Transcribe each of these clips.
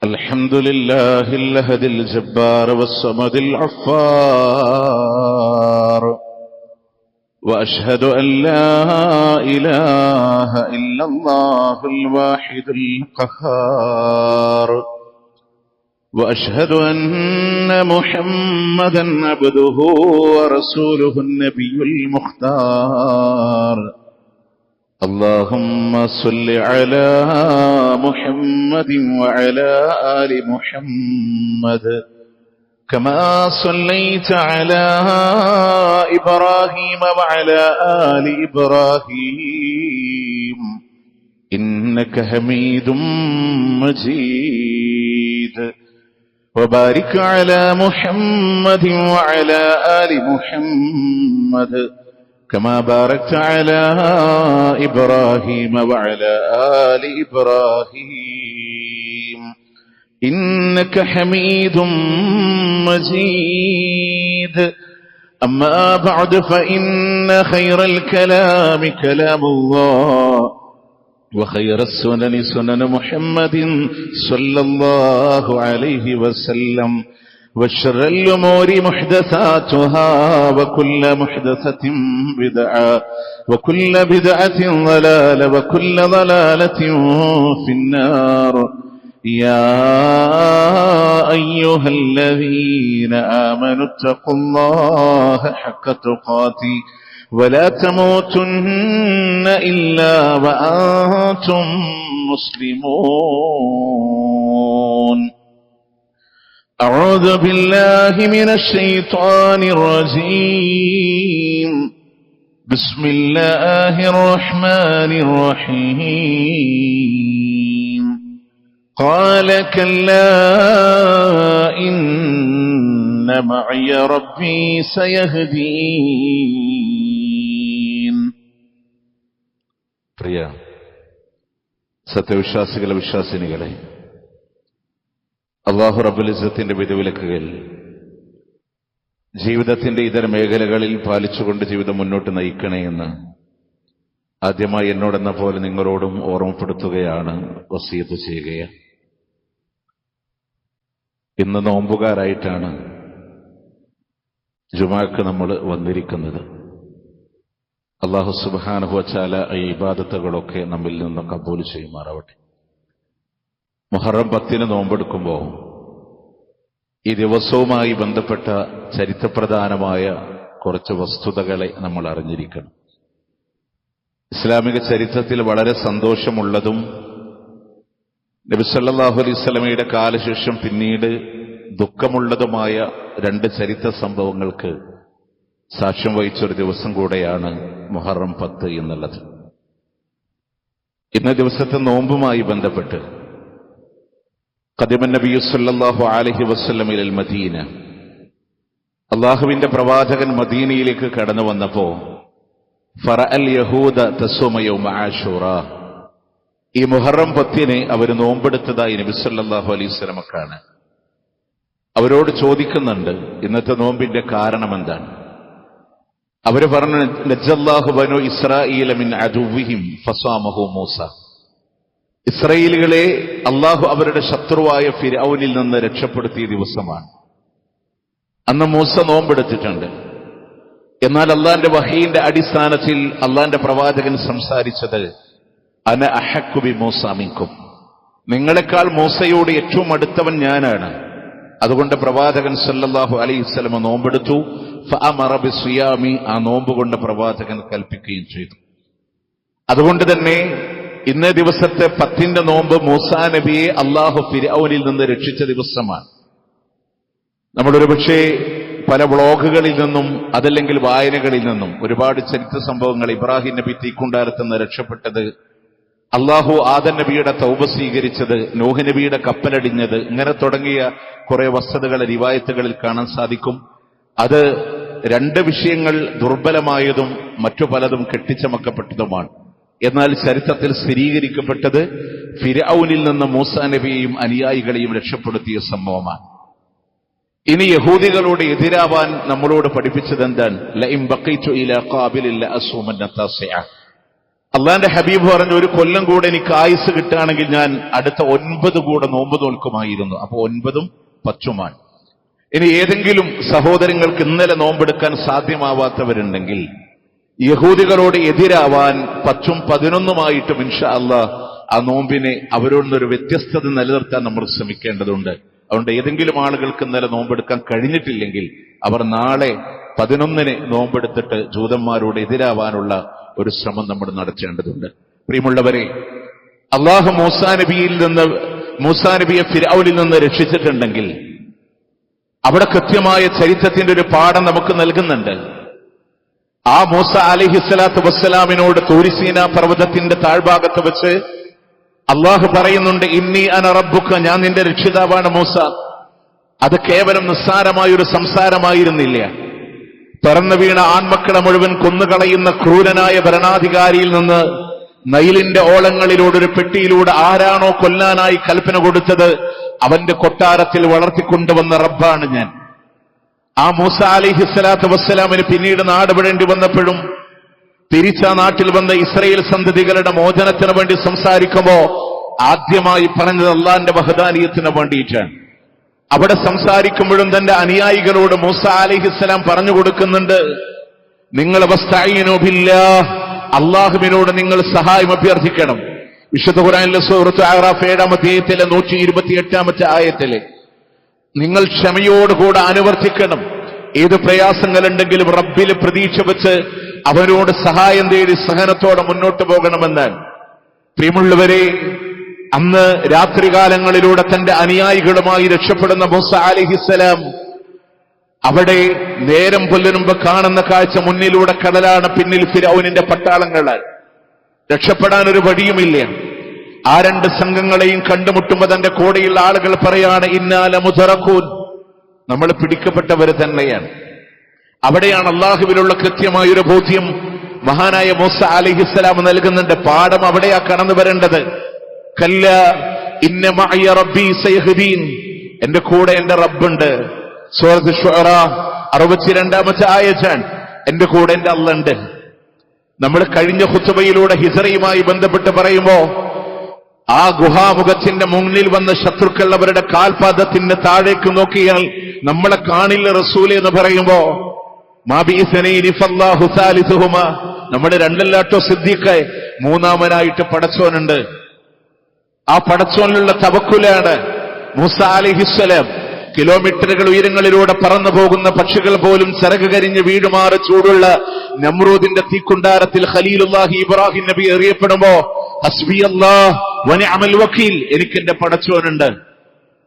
الحمد لله الأحد الجبار والصمد الغفار، وأشهد أن لا إله إلا الله الواحد القهار، وأشهد أن محمدا عبده ورسوله النبي المختار. اللهم صل على محمد وعلى آل محمد كما صليت على إبراهيم وعلى آل إبراهيم إنك حميد مجيد. وبارك على محمد وعلى آل محمد كما باركت على إبراهيم وعلى آل إبراهيم إنك حميد مجيد. أما بعد فإن خير الكلام كلام الله، وخير السنن سنن محمد صلى الله عليه وسلم، وشر الأمور محدثاتها، وكل محدثة بدعة، وكل بدعة ضلالة، وكل ضلالة في النار. يا أيها الذين آمنوا اتقوا الله حق تقاته ولا تموتن إلا وأنتم مسلمون. أعوذ بالله من الشيطان الرجيم. بسم الله الرحمن الرحيم. قال كلا إن معي ربي سيهدين. പ്രിയ സത്യവിശ്വാസികളെ, വിശ്വാസിനികളെ, അല്ലാഹു റബ്ബുൽ ഇസ്സത്തിന്റെ വിധിവിലക്കുകൾ ജീവിതത്തിന്റെ ഇതര മേഖലകളിൽ പാലിച്ചുകൊണ്ട് ജീവിതം മുന്നോട്ട് നയിക്കണേ എന്ന് ആദ്യമായി എന്നോടെന്ന പോലെ നിങ്ങളോടും ഓർമ്മപ്പെടുത്തുകയാണ്, വസിയത്ത് ചെയ്യുകയാണ്. ഇന്ന് നോമ്പുകാരായിട്ടാണ് ജുമാക്ക് നമ്മൾ വന്നിരിക്കുന്നത്. അല്ലാഹു സുബ്ഹാനഹു വ തആല ഈ ഇബാദത്തുകളൊക്കെ നമ്മിൽ നിന്ന് കബൂൽ ചെയ്യുമാറാവട്ടെ. മുഹറം 10 നോമ്പെടുക്കുമ്പോൾ ഈ ദിവസവുമായി ബന്ധപ്പെട്ട ചരിത്രപ്രധാനമായ കുറച്ച് വസ്തുതകളെ നമ്മൾ അറിഞ്ഞിരിക്കണം. ഇസ്ലാമിക ചരിത്രത്തിൽ വളരെ സന്തോഷമുള്ളതും നബി സല്ലല്ലാഹു അലൈഹി വസല്ലമയുടെ കാലശേഷം പിന്നീട് ദുഃഖമുള്ളതുമായ 2 ചരിത്ര സംഭവങ്ങൾക്ക് സാക്ഷ്യം വഹിച്ചൊരു ദിവസം കൂടെയാണ് മുഹറം 10 എന്നുള്ളത്. ഇന്ന ദിവസത്തെ നോമ്പുമായി ബന്ധപ്പെട്ട് ഖദിമ നബി സല്ലല്ലാഹു അലൈഹി വസല്ലം ഇലൽ മദീന, അല്ലാഹുവിന്റെ പ്രവാചകൻ മദീനയിലേക്ക് കടന്നു വന്നപ്പോ ഫറഅൽ യഹൂദ തസൂമ യൗമ ആശൂറ, ഈ മുഹറം 10 അവർ നോമ്പെടുത്തതായി നബി സല്ലല്ലാഹു അലൈഹി വസല്ലം കാണാൻ. അവരോട് ചോദിക്കുന്നുണ്ട്, ഇന്നത്തെ നോമ്പിന്റെ കാരണം എന്താണ്? അവര് പറഞ്ഞു, നജ്ജല്ലാഹു ബനു ഇസ്രായീല മിൻ അദുവ്വിഹിം ഫസാമഹു മൂസ. ഇസ്രായേലുകളെ അള്ളാഹു അവരുടെ ശത്രുവായ ഫിർഔനിൽ നിന്ന് രക്ഷപ്പെടുത്തിയ ദിവസമാണ്. അന്ന് മൂസ നോമ്പെടുത്തിട്ടുണ്ട്. എന്നാൽ അള്ളാന്റെ വഹീന്റെ അടിസ്ഥാനത്തിൽ അള്ളാന്റെ പ്രവാചകൻ സംസാരിച്ചത് അന അഹഖു ബി മൂസ മിൻകും, നിങ്ങളെക്കാൾ മൂസയോട് ഏറ്റവും അടുത്തവൻ ഞാനാണ്. അതുകൊണ്ട് പ്രവാചകൻ സല്ലല്ലാഹു അലൈഹി വസല്ലം നോമ്പെടുത്തു. ഫഅമറ ബിസിയാമി, ആ നോമ്പ് കൊണ്ട് പ്രവാചകൻ കൽപ്പിക്കുകയും ചെയ്തു. അതുകൊണ്ട് തന്നെ ഇന്നേ ദിവസത്തെ 10 നോമ്പ് മൂസാ നബിയെ അള്ളാഹു ഫിർഔനിൽ നിന്ന് രക്ഷിച്ച ദിവസമാണ്. നമ്മളൊരു പക്ഷേ പല വ്ളോഗുകളിൽ നിന്നും അതല്ലെങ്കിൽ വായനകളിൽ നിന്നും ഒരുപാട് ചരിത്ര സംഭവങ്ങൾ, ഇബ്രാഹിം നബി തീക്കുണ്ടാരത്ത് നിന്ന് രക്ഷപ്പെട്ടത്, അള്ളാഹു ആദം നബിയുടെ തൗബ സ്വീകരിച്ചത്, നൂഹ് നബിയുടെ കപ്പലടിഞ്ഞത്, ഇങ്ങനെ തുടങ്ങിയ കുറെ വസ്തുതകൾ റിവായത്തുകളിൽ കാണാൻ സാധിക്കും. അത് 2 വിഷയങ്ങൾ ദുർബലമായതും മറ്റു പലതും കെട്ടിച്ചമക്കപ്പെട്ടതുമാണ്. എന്നാൽ ചരിത്രത്തിൽ സ്ഥിരീകരിക്കപ്പെട്ടത് ഫിർഔനിൽ നിന്ന് മൂസാ നബിയെയും അനുയായികളെയും രക്ഷപ്പെടുത്തിയ സംഭവമാണ്. ഇനി യഹൂദികളോട് എതിരാവാൻ നമ്മളോട് പഠിപ്പിച്ചത് എന്താണ്? ലഇൻ ബഖൈതു ഇലാ ഖാബിലിൻ ലഅസൂമന്ന തസിഅ, അള്ളാന്റെ ഹബീബ് പറഞ്ഞു, ഒരു കൊല്ലം കൂടെ എനിക്ക് ആയുസ് കിട്ടുകയാണെങ്കിൽ ഞാൻ അടുത്ത 9 കൂടെ നോമ്പ് നോൽക്കുമായിരുന്നു. അപ്പൊ 9ഉം 10ഉമാണ്. ഇനി ഏതെങ്കിലും സഹോദരങ്ങൾക്ക് ഇന്നലെ നോമ്പെടുക്കാൻ സാധ്യമാവാത്തവരുണ്ടെങ്കിൽ യഹൂദികളോട് എതിരാവാൻ 10ഉം 11ഉമായിട്ടും ഇൻഷാ അല്ലാഹ് ആ നോമ്പിനെ അവരോടൊരു വ്യത്യസ്തത നിലനിർത്താൻ നമ്മൾ ശ്രമിക്കേണ്ടതുണ്ട്. അതുകൊണ്ട് ഏതെങ്കിലും ആളുകൾക്ക് ഇന്നലെ നോമ്പെടുക്കാൻ കഴിഞ്ഞിട്ടില്ലെങ്കിൽ അവർ നാളെ 11ന് നോമ്പെടുത്തിട്ട് ജൂതന്മാരോട് എതിരാവാനുള്ള ഒരു ശ്രമം നമ്മൾ നടത്തേണ്ടതുണ്ട്. പ്രിയമുള്ളവരെ, അള്ളാഹു മൂസാ നബിയെ ഫിർഔനിൽ നിന്ന് രക്ഷിച്ചിട്ടുണ്ടെങ്കിൽ അവിടെ കൃത്യമായ ചരിത്രത്തിന്റെ ഒരു പാഠം നമുക്ക് നൽകുന്നുണ്ട്. ആ മൂസ അലൈഹിസ്സലാത്തു വസ്സലാമിനോട് തൂരിസീന പർവ്വതത്തിന്റെ താഴ്ഭാഗത്ത് വെച്ച് അള്ളാഹു പറയുന്നുണ്ട്, ഇന്നി അന റബ്ബുക, ഞാൻ നിന്റെ രക്ഷിതാവാണ് മൂസ. അത് കേവലം നിസ്സാരമായൊരു സംസാരമായിരുന്നില്ല. പിറന്നു വീണ ആൺമക്കളെ മുഴുവൻ കൊന്നുകളയുന്ന ക്രൂരനായ ഭരണാധികാരിയിൽ നിന്ന് നൈലിന്റെ ഓളങ്ങളിലൂടെ ഒരു പെട്ടിയിലൂടെ ആരാണോ കൊല്ലാനായി കൽപ്പന കൊടുത്തത് അവന്റെ കൊട്ടാരത്തിൽ വളർത്തിക്കൊണ്ടുവന്ന റബ്ബാണ് ഞാൻ. ആ മൂസ അലൈഹിസ്സലാത്തു വസ്സലാമിന് പിന്നീട് നാട് വിടേണ്ടി വന്നപ്പോഴും തിരിച്ച നാട്ടിൽ വന്ന ഇസ്രായേൽ സന്തതികളുടെ മോചനത്തിന് വേണ്ടി സംസാരിക്കുമ്പോ ആദ്യമായി പറഞ്ഞത് അള്ളാന്റെ വഹദാനിയത്തിന് വേണ്ടിയിട്ടാണ്. അവിടെ സംസാരിക്കുമ്പോഴും തന്റെ അനുയായികളോട് മൂസ അലൈഹിസ്സലാം പറഞ്ഞു കൊടുക്കുന്നുണ്ട്, നിങ്ങൾ വസ്തഈനു ബില്ലാഹ്, അള്ളാഹുവിനോട് നിങ്ങൾ സഹായം അഭ്യർത്ഥിക്കണം. വിശുദ്ധ ഖുർആനിലെ സൂറത്ത് അഅറാഫ് 7-ാം അധ്യായത്തിലെ 128-ാമത്തെ ആയത്തിലെ നിങ്ങൾ ക്ഷമയോടുകൂടെ അനുവർത്തിക്കണം. ഏത് പ്രയാസങ്ങളുണ്ടെങ്കിലും റബ്ബിൽ പ്രതീക്ഷ വെച്ച് അവനോട് സഹായം തേടി സഹനത്തോടെ മുന്നോട്ട് പോകണമെന്നാണ്. പ്രിയമുള്ളവരെ, അന്ന് രാത്രികാലങ്ങളിലൂടെ തന്റെ അനുയായികളുമായി രക്ഷപ്പെടുന്ന മൂസ അലൈഹിസ്സലാം അവിടെ നേരം പുലരുമ്പ് കാണുന്ന കാഴ്ച മുന്നിലൂടെ കടലാണ്, പിന്നിൽ ഫിർഔനിന്റെ പട്ടാളങ്ങളാൽ. രക്ഷപ്പെടാൻ ഒരു വഴിയുമില്ല. ആ 2 സംഘങ്ങളെയും കണ്ടുമുട്ടുമ്പോ തന്റെ കൂടെയുള്ള ആളുകൾ പറയാണ്, ഇന്നാല മുദറഖൂൻ, നമ്മൾ പിടിക്കപ്പെട്ടവർ തന്നെയാണ്. അവിടെയാണ് അള്ളാഹുവിലുള്ള കൃത്യമായൊരു ബോധ്യം മഹാനായ മൂസ അലൈഹിസ്സലാം നൽകുന്നുണ്ട്. പാഠം അവിടെയാ കടന്നു വരേണ്ടത്. കല്ല ഇന്ന മഅയ റബ്ബി സയഹ്ദീൻ, എന്റെ കൂടെ എന്റെ റബ്ബുണ്ട്. സൂറത്ത് ശുഅറാ 62-ാമത്തെ ആയത്താണ്, എന്റെ കൂടെ എന്റെ അള്ളയുണ്ട്. നമ്മൾ കഴിഞ്ഞ ഖുത്ബയിലൂടെ ഹിസ്റയുമായി ബന്ധപ്പെട്ട് പറയുമ്പോ ആ ഗുഹാമുഖത്തിന്റെ മുന്നിൽ വന്ന ശത്രുക്കൾ അവരുടെ കാൽപാദത്തിന് താഴേക്ക് നോക്കിയാൽ നമ്മളെ കാണില്ല റസൂൽ എന്ന് പറയുമ്പോ നമ്മുടെ 2 ലാട്ടോ സിദ്ദീഖ്, മൂന്നാമനായിട്ട് പടച്ചോനുണ്ട്. ആ പടച്ചോനിലുള്ള തവക്കുലാണ് മൂസ അലൈഹിസ്സലാം. കിലോമീറ്ററുകൾ ഉയരങ്ങളിലൂടെ പറന്നു പോകുന്ന പക്ഷികൾ പോലും ചിറക് കരിഞ്ഞ് വീടുമാറി ചൂടുള്ള നമ്രൂദിന്റെ തീക്കുണ്ടാരത്തിൽ ഖലീലുല്ലാഹി ഇബ്രാഹിം നബി എറിയപ്പെടുമ്പോ ഹസ്ബിയല്ലാഹ് വനിഅമൽ വക്കീൽ, എനിക്കെന്റെ പടച്ചോനുണ്ട്.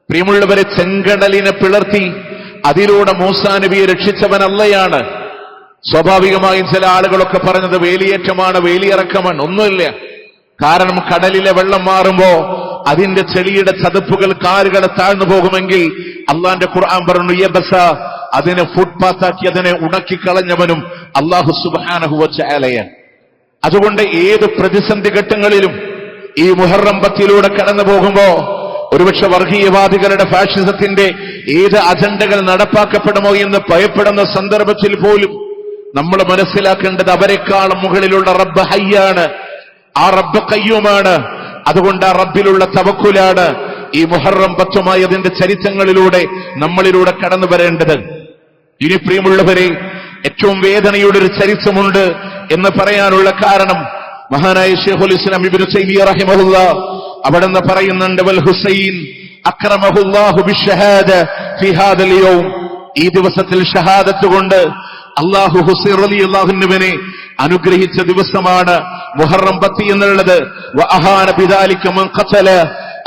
പ്രിയമുള്ളവരെ, ചെങ്കടലിനെ പിളർത്തി അതിലൂടെ മൂസാ നബിയെ രക്ഷിച്ചവൻ അള്ളയാണ്. സ്വാഭാവികമായും ചില ആളുകളൊക്കെ പറഞ്ഞത് വേലിയേറ്റമാണ്, വേലിയിറക്കമാണ്. ഒന്നുമില്ല. കാരണം കടലിലെ വെള്ളം മാറുമ്പോ അതിന്റെ ചെളിയുടെ ചതുപ്പുകൾ കാലുകളെ താഴ്ന്നു പോകുമെങ്കിൽ അള്ളാന്റെ ഖുർആൻ പറഞ്ഞു യബസ, അതിനെ ഫുട്പാത്താക്കി അതിനെ ഉണക്കിക്കളഞ്ഞവനും അല്ലാഹു സുബ്ഹാനഹു വ തആലയാണ്. അതുകൊണ്ട് ഏത് പ്രതിസന്ധി ഘട്ടങ്ങളിലും ഈ മുഹറം 10 കടന്നു പോകുമ്പോ ഒരുപക്ഷെ വർഗീയവാദികളുടെ ഫാഷിസത്തിന്റെ ഏത് അജണ്ടകൾ നടപ്പാക്കപ്പെടുമോ എന്ന് ഭയപ്പെടുന്ന സന്ദർഭത്തിൽ പോലും നമ്മൾ മനസ്സിലാക്കേണ്ടത് അവരെക്കാളും മുകളിലുള്ള റബ്ബ് ഹയ്യാണ്, ആ റബ്ബ് ഖയ്യൂമാണ്. അതുകൊണ്ട് ആ റബ്ബിലുള്ള തവക്കുലാണ് ഈ മുഹറം 10 അതിന്റെ ചരിത്രങ്ങളിലൂടെ നമ്മളിലൂടെ കടന്നു വരേണ്ടത്. ഇനി പ്രിയമുള്ളവരെ, ഏറ്റവും വേദനയുടെ ഒരു ചരിത്രമുണ്ട് എന്ന് പറയാനുള്ള കാരണം മഹാനായ ശൈഖുൽ ഇസ്ലാം ഇബ്നു തൈമിയ്യ റഹിമഹുല്ലാഹ് അവിടെന്ന് പറയുന്നുണ്ട്, വൽ ഹുസൈൻ അക്രമഹുല്ലാഹു ബിശ്ശഹാദ ഫി ഹാദൽ യൗം, ഈ ദിവസത്തിൽ ഷഹാദത്ത് കൊണ്ട് അല്ലാഹു ഹുസൈൻ റളിയല്ലാഹു അൻഹുവിനെ അനുഗ്രഹിച്ച ദിവസമാണ് മുഹറം 10 എന്നുള്ളത്. വഅഹാന ബിദാലിക മൻ ഖതല,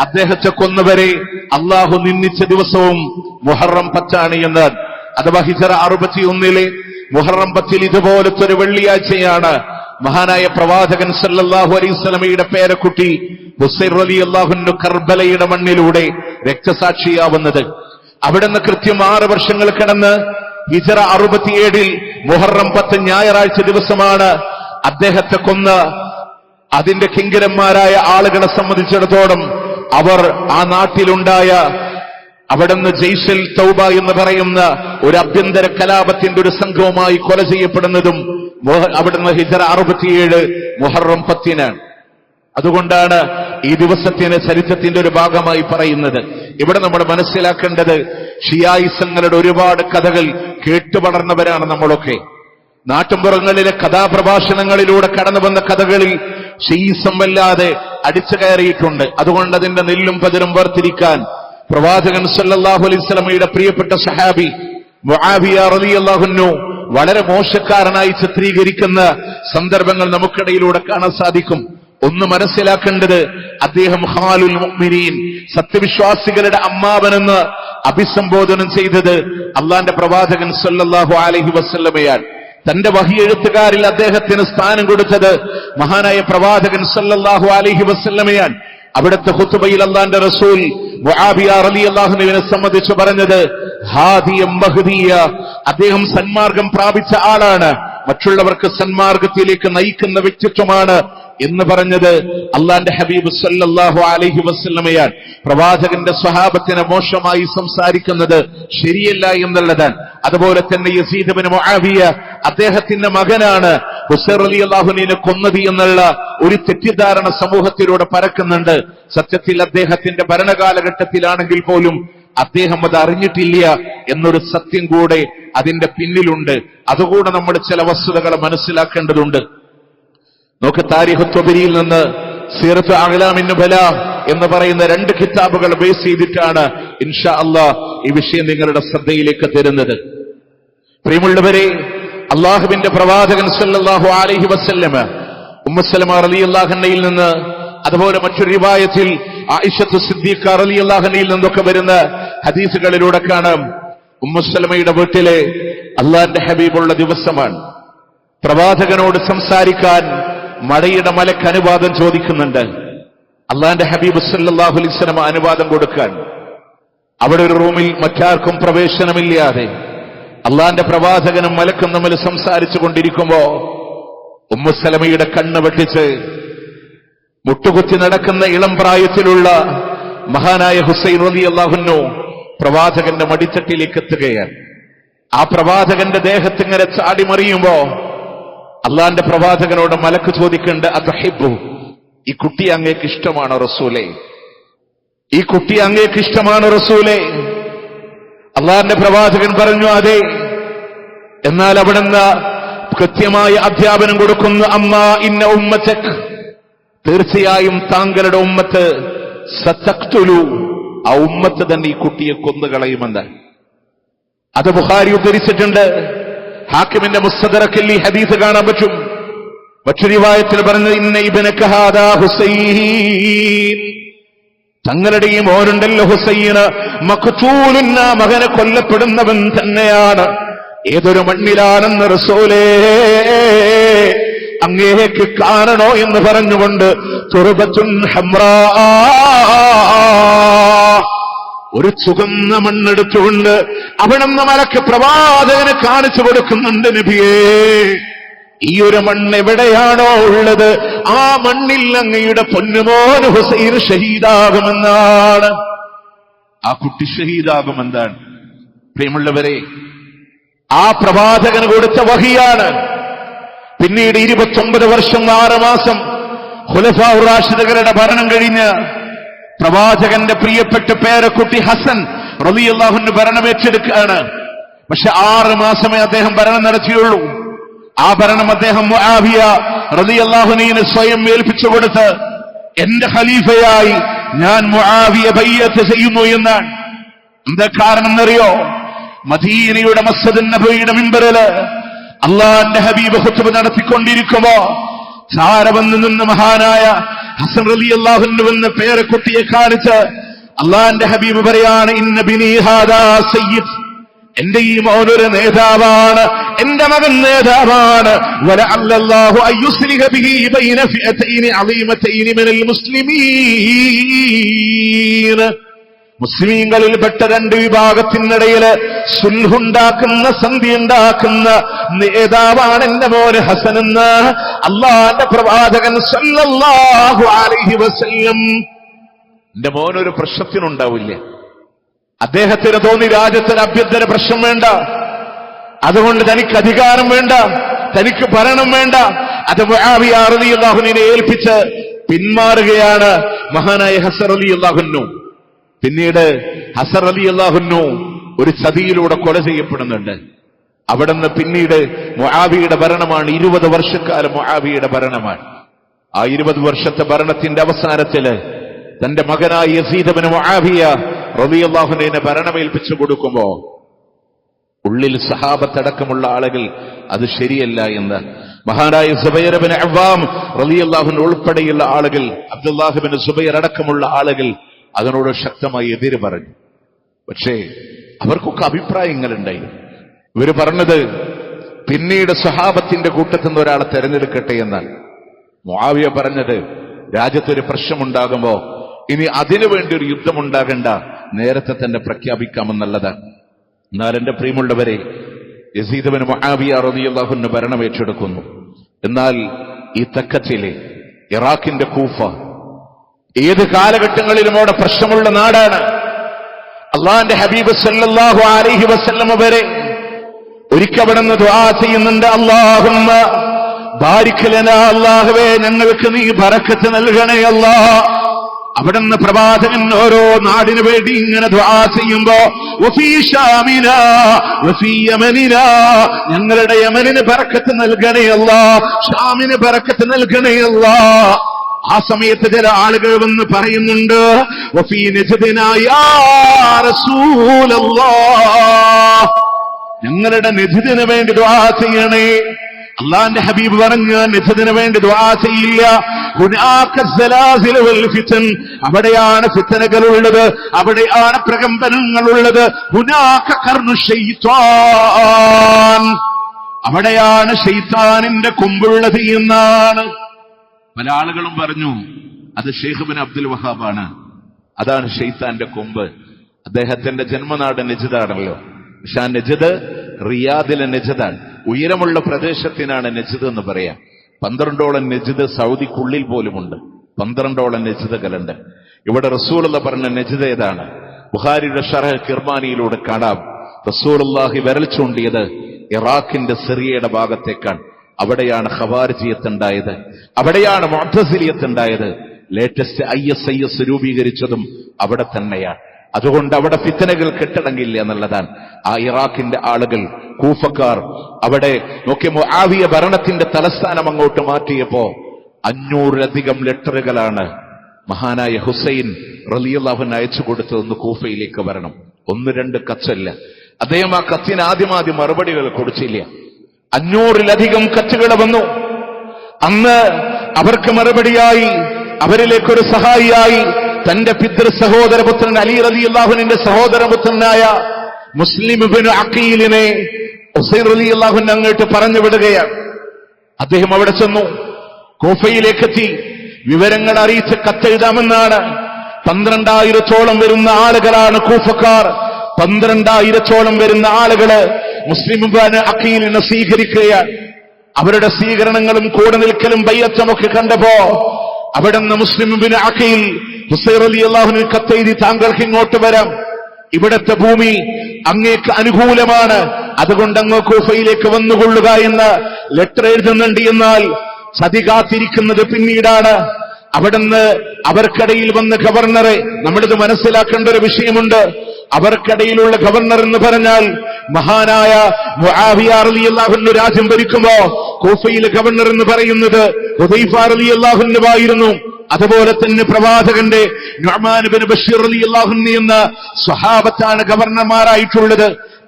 അദ്ദേഹത്തെ കൊന്നവരെ അല്ലാഹു നിന്ദിച്ച ദിവസവും മുഹറം 10 എന്ന്. അഥവാ ഹിജ്റ 61 മുഹറം 10 ഇതുപോലത്തെ ഒരു വെള്ളിയാഴ്ചയാണ് മഹാനായ പ്രവാചകൻ സല്ലല്ലാഹു അലൈഹി വസല്ലമയുടെ പേരക്കുട്ടി ഹുസൈൻ റളിയല്ലാഹു അൻഹു കർബലയുടെ മണ്ണിലൂടെ രക്തസാക്ഷിയാവുന്നത്. അവിടുന്ന് കൃത്യം 6 വർഷങ്ങൾ കടന്ന് ഹിജ്റ 67 മുഹറം 10 ഞായറാഴ്ച ദിവസമാണ് അദ്ദേഹത്തെ കൊന്ന അതിന്റെ കിങ്കരന്മാരായ ആളുകളെ സംബന്ധിച്ചിടത്തോളം അവർ ആ നാട്ടിലുണ്ടായ അവിടുന്ന് ജയ്ഷൽ തൗബ എന്ന് പറയുന്ന ഒരു ആഭ്യന്തര കലാപത്തിന്റെ ഒരു സംഘവുമായി കൊല ചെയ്യപ്പെടുന്നതും അവിടുന്ന് ഹിജറ 67 മുഹറം 10 അതുകൊണ്ടാണ് ഈ ദിവസത്തിന് ചരിത്രത്തിന്റെ ഒരു ഭാഗമായി പറയുന്നത്. ഇവിടെ നമ്മൾ മനസ്സിലാക്കേണ്ടത് ഷിയായിസങ്ങളുടെ ഒരുപാട് കഥകൾ കേട്ടു വളർന്നവരാണ് നമ്മളൊക്കെ. നാട്ടുമ്പുറങ്ങളിലെ കഥാപ്രഭാഷണങ്ങളിലൂടെ കടന്നു വന്ന കഥകളിൽ ഷിയിസം വല്ലാതെ അടിച്ചു കയറിയിട്ടുണ്ട്. അതുകൊണ്ട് അതിന്റെ നെല്ലും പതിരും വേർതിരിക്കാൻ പ്രവാചകൻ സല്ലല്ലാഹു അലൈഹി വസല്ലമയുടെ പ്രിയപ്പെട്ട സഹാബി മുആവിയ റളിയല്ലാഹു അൻഹു വളരെ മോശക്കാരനായി ചിത്രീകരിക്കുന്ന സന്ദർഭങ്ങൾ നമുക്കിടയിലൂടെ കാണാൻ സാധിക്കും. ഒന്ന് മനസ്സിലാക്കേണ്ടത്, അദ്ദേഹം ഖാലുൽ മുഅ്മിനീൻ, സത്യവിശ്വാസികളുടെ അമ്മാവനെന്ന് അഭിസംബോധനം ചെയ്തത് അള്ളാന്റെ പ്രവാചകൻ സല്ലല്ലാഹു അലൈഹി വസല്ലമയാണ്. തന്റെ വഹി എഴുത്തുകാരിൽ അദ്ദേഹത്തിന് സ്ഥാനം കൊടുത്തത് മഹാനായ പ്രവാചകൻ സല്ലല്ലാഹു അലൈഹി വസല്ലമയാണ്. അവിടുത്തെ ഖുതുബയിൽ അള്ളാന്റെ റസൂൽ മുആവിയ റളിയല്ലാഹു അൻഹുവിനെ സംബന്ധിച്ച് പറഞ്ഞത് ഹാദിയം മഹ്ദിയ, അദ്ദേഹം സന്മാർഗം പ്രാപിച്ച ആളാണ്, മറ്റുള്ളവർക്ക് സന്മാർഗത്തിലേക്ക് നയിക്കുന്ന വ്യക്തിത്വമാണ് എന്ന് പറഞ്ഞത് അള്ളാന്റെ ഹബീബ് സല്ലല്ലാഹു അലൈഹി വസല്ലമയാണ്. പ്രവാചകന്റെ സ്വഹാബത്തിനെ മോശമായി സംസാരിക്കുന്നത് ശരിയല്ല എന്നുള്ളതാണ്. അതുപോലെ തന്നെ യസീദ് ഇബ്നു മുആവിയ അദ്ദേഹത്തിന്റെ മകനാണ് ഹുസൈൻ റളിയല്ലാഹു അൻഹുവിനെ കൊന്നത് എന്നുള്ള ഒരു തെറ്റിദ്ധാരണ സമൂഹത്തിലൂടെ പരക്കുന്നുണ്ട്. സത്യത്തിൽ അദ്ദേഹത്തിന്റെ ഭരണകാലഘട്ടത്തിലാണെങ്കിൽ പോലും അദ്ദേഹം അത് അറിഞ്ഞിട്ടില്ല എന്നൊരു സത്യം കൂടെ അതിന്റെ പിന്നിലുണ്ട്. അതുകൂടെ നമ്മൾ ചില വസ്തുതകൾ മനസ്സിലാക്കേണ്ടതുണ്ട്. നോക്ക്, താരിഖ് ത്വബരിയിൽ നിന്ന് സീറത്ത് അഅ്ലാമിൻ നുബല എന്ന് പറയുന്ന 2 കിതാബുകൾ ബേസ് ചെയ്തിട്ടാണ് ഇൻഷാ അല്ലാഹ് ഈ വിഷയം നിങ്ങളുടെ ശ്രദ്ധയിലേക്ക് തരുന്നത്. പ്രിയമുള്ളവരെ, അള്ളാഹുവിന്റെ പ്രവാചകൻ സല്ലല്ലാഹു അലൈഹി വസല്ലമ ഉമ്മു സലമ റളിയല്ലാഹു അൻഹയിൽ നിന്ന്, അതുപോലെ മറ്റൊരു റിവായത്തിൽ ആയിഷത്തു സിദ്ദീഖ റളിയല്ലാഹു അൻഹയിൽ നിന്നൊക്കെ വരുന്ന ഹദീസുകളിലൂടെ കാണാം, ഉമ്മു സലമയുടെ വീട്ടിലെ അള്ളാന്റെ ഹബീബുള്ള ദിവസമാണ്. പ്രവാചകനോട് സംസാരിക്കാൻ മഴയുടെ മലക്ക് അനുവാദം ചോദിക്കുന്നുണ്ട്. അള്ളാന്റെ ഹബീബ് സല്ലല്ലാഹു അലൈഹി വസല്ലം അനുവാദം കൊടുക്കാൻ അവിടെ ഒരു റൂമിൽ മറ്റാർക്കും പ്രവേശനമില്ലാതെ അള്ളാന്റെ പ്രവാചകനും മലക്കും തമ്മിൽ സംസാരിച്ചു കൊണ്ടിരിക്കുമ്പോ ഉമ്മു സലമയുടെ കണ്ണ് വെട്ടിച്ച് മുട്ടുകുത്തി നടക്കുന്ന ഇളം പ്രായത്തിലുള്ള മഹാനായ ഹുസൈൻ റളിയല്ലാഹു അൻഹു പ്രവാചകന്റെ മടിത്തട്ടിലേക്ക് എത്തുകയാണ്. ആ പ്രവാചകന്റെ ദേഹത്ത് ഇങ്ങനെ ചാടിമറിയുമ്പോ അള്ളാന്റെ പ്രവാചകനോട് മലക്ക് ചോദിക്കുന്നുണ്ട്, അതുഹിബ്ബു, ഈ കുട്ടി അങ്ങേക്ക് ഇഷ്ടമാണോ റസൂലേ? ഈ കുട്ടി അങ്ങേക്ക് ഇഷ്ടമാണോ റസൂലേ? അള്ളാന്റെ പ്രവാചകൻ പറഞ്ഞു അതെ. എന്നാൽ അവിടുന്ന് കൃത്യമായ അധ്യാപനം കൊടുക്കുന്നു, അമ്മാ ഇന്ന ഉമ്മതക്, തീർച്ചയായും താങ്കളുടെ ഉമ്മത്ത് സതഖ്തുലു, ആ ഉമ്മത്ത് തന്നെ ഈ കുട്ടിയെ കൊന്നുകളയുമെന്ന്. അത് ബുഖാരി ഉദ്ധരിച്ചിട്ടുണ്ട്. ഹാക്കിമിന്റെ മുസ്തദറക്കിൽ ഈ ഹദീസ് കാണാൻ പറ്റും. മറ്റൊരു റിവായത്തിൽ പറഞ്ഞത് ഇന്ന ഇബ്നക ഹാദാ ഹുസൈൻ, തങ്ങളുടെ ഈ മോനുണ്ടല്ലോ ഹുസൈൻ, മഖ്തൂലുൻ, മകനെ കൊല്ലപ്പെടുന്നവൻ തന്നെയാണ്. ഏതൊരു മണ്ണിലാണെന്ന് റസൂലേ അങ്ങേക്ക് കാണണോ എന്ന് പറഞ്ഞുകൊണ്ട് തുർബത്തുൻ ഹംറാ, ഒരു ചുവന്ന മണ്ണെടുത്തുകൊണ്ട് അവിടുന്ന് മലക്ക് പ്രവാചകന് കാണിച്ചു കൊടുക്കുന്നുണ്ട്, നബിയേ ഈ ഒരു മണ്ണ് എവിടെയാണോ ഉള്ളത് ആ മണ്ണിൽ അങ്ങയുടെ പൊന്നുമോൻ ഹുസൈൻ ഷഹീദാകുമെന്നാണ്. ആ കുട്ടി ഷഹീദാകുമെന്നാണ്. പ്രിയമുള്ളവരെ, ആ പ്രവാചകന് കൊടുത്ത വഹിയാണ്. പിന്നീട് 29 വർഷം 6 മാസം ഖുലഫാഉർ റാഷിദുകളുടെ ഭരണം കഴിഞ്ഞ് പ്രവാചകന്റെ പ്രിയപ്പെട്ട പേരക്കുട്ടി ഹസൻ റളിയല്ലാഹു അൻഹു ഭരണം ഏറ്റെടുക്കുകയാണ്. പക്ഷെ 6 മാസമേ അദ്ദേഹം ഭരണം നടത്തിയുള്ളൂ. ആ ഭരണം അദ്ദേഹം മുആവിയ റളിയല്ലാഹു അൻഹുവിനെ സ്വയം ഏൽപ്പിച്ചു കൊടുത്ത് എന്റെ ഖലീഫയായി ഞാൻ മുആവിയ ബൈഅത്ത് ചെയ്യുന്നു എന്നാണ്. എന്താ കാരണം എന്നറിയോ? മദീനയുടെ മസ്ജിദുൻ നബവിയുടെ മിമ്പറിൽ അള്ളാന്റെ ഹബീബ് ഖുത്ബ നടത്തിക്കൊണ്ടിരിക്കുമ്പോ ചാരവന്ന് നിന്ന് മഹാനായ ഹസൻ റളിയല്ലാഹു അൻഹു എന്ന പേരക്കുട്ടിയെ കാണിച്ച് അള്ളാന്റെ ഹബീബ് പറയാണ്, ഇന്ന ബിനി ഹാദാ സയ്യിദ്, എന്റെ ഈ മോനൊരു നേതാവാണ്, എന്റെ മകൻ നേതാവാണ്. വലഅല്ലല്ലാഹു അയ്യുസ്ലിഹ ബിഹി ബൈന ഫിഅതൈനി അളീമതൈനി മിനൽ മുസ്ലിമീൻ, മുസ്ലിങ്ങളിൽപ്പെട്ട 2 വിഭാഗത്തിനിടയിൽ സുൽഹുണ്ടാക്കുന്ന, സന്ധി ഉണ്ടാക്കുന്ന നേതാവാണ് എന്റെ മോന് ഹസൻ എന്ന് അള്ളാന്റെ പ്രവാചകൻ സല്ലല്ലാഹു അലൈഹി വസല്ലം. എന്റെ മോനൊരു പ്രശ്നത്തിനുണ്ടാവില്ല, അദ്ദേഹത്തിന് തോന്നി രാജ്യത്തിന് ആഭ്യന്തര പ്രശ്നം വേണ്ട, അതുകൊണ്ട് തനിക്ക് അധികാരം വേണ്ട, തനിക്ക് ഭരണം വേണ്ട. അത് മുആവിയ റളിയല്ലാഹു അൻഹുവിനെ ഏൽപ്പിച്ച് പിന്മാറുകയാണ് മഹാനായ ഹസൻ റളിയല്ലാഹു അൻഹു. പിന്നീട് ഹസൻ റളിയല്ലാഹു അൻഹു ഒരു ചതിയിലൂടെ കൊല ചെയ്യപ്പെടുന്നുണ്ട്. അവിടുന്ന് പിന്നീട് മുആവിയയുടെ ഭരണമാണ്. 20 വർഷക്കാലം മുആവിയയുടെ ഭരണമാണ്. ആ 20 വർഷത്തെ ഭരണത്തിന്റെ അവസാനത്തില് തന്റെ മകനായ യസീദ് ഇബ്നു മുആവിയ റളിയല്ലാഹു അൻഹുവിനെ ഭരണമേൽപ്പിച്ചു കൊടുക്കുമ്പോ ഉള്ളിൽ സഹാബത്തടക്കമുള്ള ആളുകൾ അത് ശരിയല്ല എന്ന്, മഹാനായ സുബൈർ ഇബ്നു അവ്വാം റളിയല്ലാഹു അൻഹു ഉൾപ്പെടെയുള്ള ആളുകൾ, അബ്ദുല്ലാഹ് ഇബ്നു സുബൈർ അടക്കമുള്ള ആളുകൾ അതിനോട് ശക്തമായി എതിര് പറഞ്ഞു. പക്ഷേ അവർക്കൊക്കെ അഭിപ്രായങ്ങളുണ്ടായി. ഇവര് പറഞ്ഞത് പിന്നീട് സഹാബത്തിന്റെ കൂട്ടത്തിൽ നിന്ന് ഒരാളെ തെരഞ്ഞെടുക്കട്ടെ എന്നാണ്. മുആവിയ പറഞ്ഞത് രാജ്യത്തൊരു പ്രശ്നമുണ്ടാകുമ്പോ ഇനി അതിനുവേണ്ടി ഒരു യുദ്ധമുണ്ടാകേണ്ട, നേരത്തെ തന്നെ പ്രഖ്യാപിക്കാമെന്നുള്ളതാണ്. എന്നാൽ എന്റെ പ്രിയമുള്ളവരെ, യസീദ് ഇബ്നു മുആവിയ റളിയല്ലാഹു അൻഹു ഭരണം ഏറ്റെടുക്കുന്നു. എന്നാൽ ഈ തക്കത്തിലെ ഇറാഖിന്റെ കൂഫ ഏത് കാലഘട്ടങ്ങളിലും അവിടെ പ്രശ്നമുള്ള നാടാണ്. അള്ളാന്റെ ഹബീബ് സല്ലല്ലാഹു അലൈഹി വസല്ലം വരെ ഒരിക്കൽ അവിടുന്ന് ദുആ ചെയ്യുന്നുണ്ട്, അല്ലാഹുമ്മ ബാരിക് ലനാ, അല്ലാഹുവേ ഞങ്ങൾക്ക് നീ ബറക്കത്ത് നൽകണേ അല്ലാഹ്. അവിടുന്ന് പ്രവാചകൻ ഓരോ നാടിനു വേണ്ടി ഇങ്ങനെ ദുആ ചെയ്യുമ്പോ വഫീ ശാമിനാ വഫീ യമനിനാ, ഞങ്ങളുടെ യമനിന് ബറക്കത്ത് നൽകണേ അല്ലാഹ്, ഷാമിന് ബറക്കത്ത് നൽകണേ അല്ലാഹ്. ആ സമയത്ത് ചില ആളുകൾ വന്ന് പറയുന്നുണ്ട്, വഫീ നജ്ദിനാ യാ റസൂലല്ലാഹ്, ഞങ്ങളുടെ നജ്ദിന് വേണ്ടി ദുആ ചെയ്യണേ. അള്ളാന്റെ ഹബീബ് പറഞ്ഞു, നജ്ദിന് വേണ്ടി ദുആ ചെയ്യില്ല. ഹുനാക സലാസിൽ വൽ ഫിതൻ, അവിടെയാണ് ഫിത്തനകളുള്ളത്, അവിടെയാണ് പ്രകമ്പനങ്ങളുള്ളത്. ഹുനാക ഖർനു ശൈത്താൻ, അവിടെയാണ് ശൈത്താനിന്റെ കൊമ്പുള്ളത് എന്നാണ്. പല ആളുകളും പറഞ്ഞു അത് ഷെയ്ഖ് ഇബ്നു അബ്ദുൽ വഹാബാണ്, അതാണ് ഷെയ്ത്താന്റെ കൊമ്പ്. അദ്ദേഹത്തിന്റെ ജന്മനാട് നജ്ദാണല്ലോ. പക്ഷെ ആ നജ്ദ് റിയാദിലെ നജ്ദാണ്. ഉയരമുള്ള പ്രദേശത്തിനാണ് നജ്ദ് എന്ന് പറയാം. 12ഓളം നജ്ദ് സൗദിക്കുള്ളിൽ പോലുമുണ്ട്. 12ഓളം നജ്ദുകളുണ്ട്. ഇവിടെ റസൂലുള്ള പറഞ്ഞ നജ്ദ് ഏതാണ്? ബുഖാരിയുടെ ശറഹ് കിർമാനിയിലൂടെ കാണാം. റസൂലുള്ളാഹി വിരൽ ചൂണ്ടിയത് ഇറാഖിന്റെ സിറിയയുടെ ഭാഗത്തേക്കാണ്. അവിടെയാണ് ഖവാരിജിയത്തുണ്ടായത്, അവിടെയാണ് മുഅ്തസിലിയത്തുണ്ടായത്. ലേറ്റസ്റ്റ് ISIS രൂപീകരിച്ചതും അവിടെ തന്നെയാണ്. അതുകൊണ്ട് അവിടെ ഫിത്തനകൾ കെട്ടടങ്ങില്ല എന്നുള്ളതാണ്. ആ ഇറാഖിന്റെ ആളുകൾ, കൂഫക്കാർ, അവിടെ നോക്കി മുആവിയ ഭരണത്തിന്റെ തലസ്ഥാനം അങ്ങോട്ട് മാറ്റിയപ്പോ 500-ലധികം ലെറ്ററുകളാണ് മഹാനായ ഹുസൈൻ റളിയല്ലാഹു അൻഹു അയച്ചു കൊടുത്തതെന്ന് കൂഫയിലേക്ക് വരണം. 1-2 കത്തല്ല. അദ്ദേഹം ആ കത്തിന് ആദ്യം മറുപടികൾ കൊടുത്തില്ല. 500-ലധികം കത്തുകൾ വന്നു. അന്ന് അവർക്ക് മറുപടിയായി, അവരിലേക്കൊരു സഹായിയായി തന്റെ പിതൃ സഹോദരപുത്രൻ അലി റളിയല്ലാഹു അൻഹുവിന്റെ സഹോദരപുത്രനായ മുസ്ലിം ഇബ്നു അഖീലിനെ ഹുസൈൻ റളിയല്ലാഹു അൻഹു അങ്ങോട്ട് പറഞ്ഞു വിടുകയാണ്. അദ്ദേഹം അവിടെ ചെന്നു, കൂഫയിലേക്കെത്തി വിവരങ്ങൾ അറിയിച്ച് കത്തെഴുതാമെന്നാണ്. 12,000-ഓളം വരുന്ന ആളുകളാണ് കൂഫക്കാർ. 12,000-ഓളം വരുന്ന ആളുകള് മുസ്ലിം ഇബ്നു അഖീലിനെ സ്വീകരിക്കുകയാണ്. അവരുടെ സ്വീകരണങ്ങളും കൂടെ നിൽക്കലും ബൈഅത്തുമൊക്കെ കണ്ടപ്പോ അവിടുന്ന് മുസ്ലിം ഇബ്നു അഖീൽ ഹുസൈൻ റളിയല്ലാഹു അൻഹു കത്തെഴുതി, താങ്കൾക്ക് ഇങ്ങോട്ട് വരാം, ഇവിടത്തെ ഭൂമി അങ്ങേക്ക് അനുകൂലമാണ്, അതുകൊണ്ട് അങ്ങ് കൂഫയിലേക്ക് വന്നുകൊള്ളുക എന്ന് ലെറ്റർ എഴുതുന്നുണ്ട്. എന്നാൽ ചതി കാത്തിരിക്കുന്നത് പിന്നീടാണ്. അവിടുന്ന് അവർക്കിടയിൽ വന്ന് ഗവർണറെ, നമ്മളിത് മനസ്സിലാക്കേണ്ട ഒരു വിഷയമുണ്ട്. അവർക്കിടയിലുള്ള ഗവർണർ എന്ന് പറഞ്ഞാൽ മഹാനായ മുആവിയ റളിയല്ലാഹു അൻഹു രാജ്യം ഭരിക്കുമ്പോ കൂഫയിലെ ഗവർണർ എന്ന് പറയുന്നത് ഹുദൈഫ റളിയല്ലാഹു അൻഹു ആയിരുന്നു. അതുപോലെ തന്നെ പ്രവാചകന്റെ നുഅ്മാൻ ഇബ്നു ബഷീർ റളിയല്ലാഹു അൻഹു എന്ന സ്വഹാബത്താണ് ഗവർണർമാരായിട്ടുള്ളത്.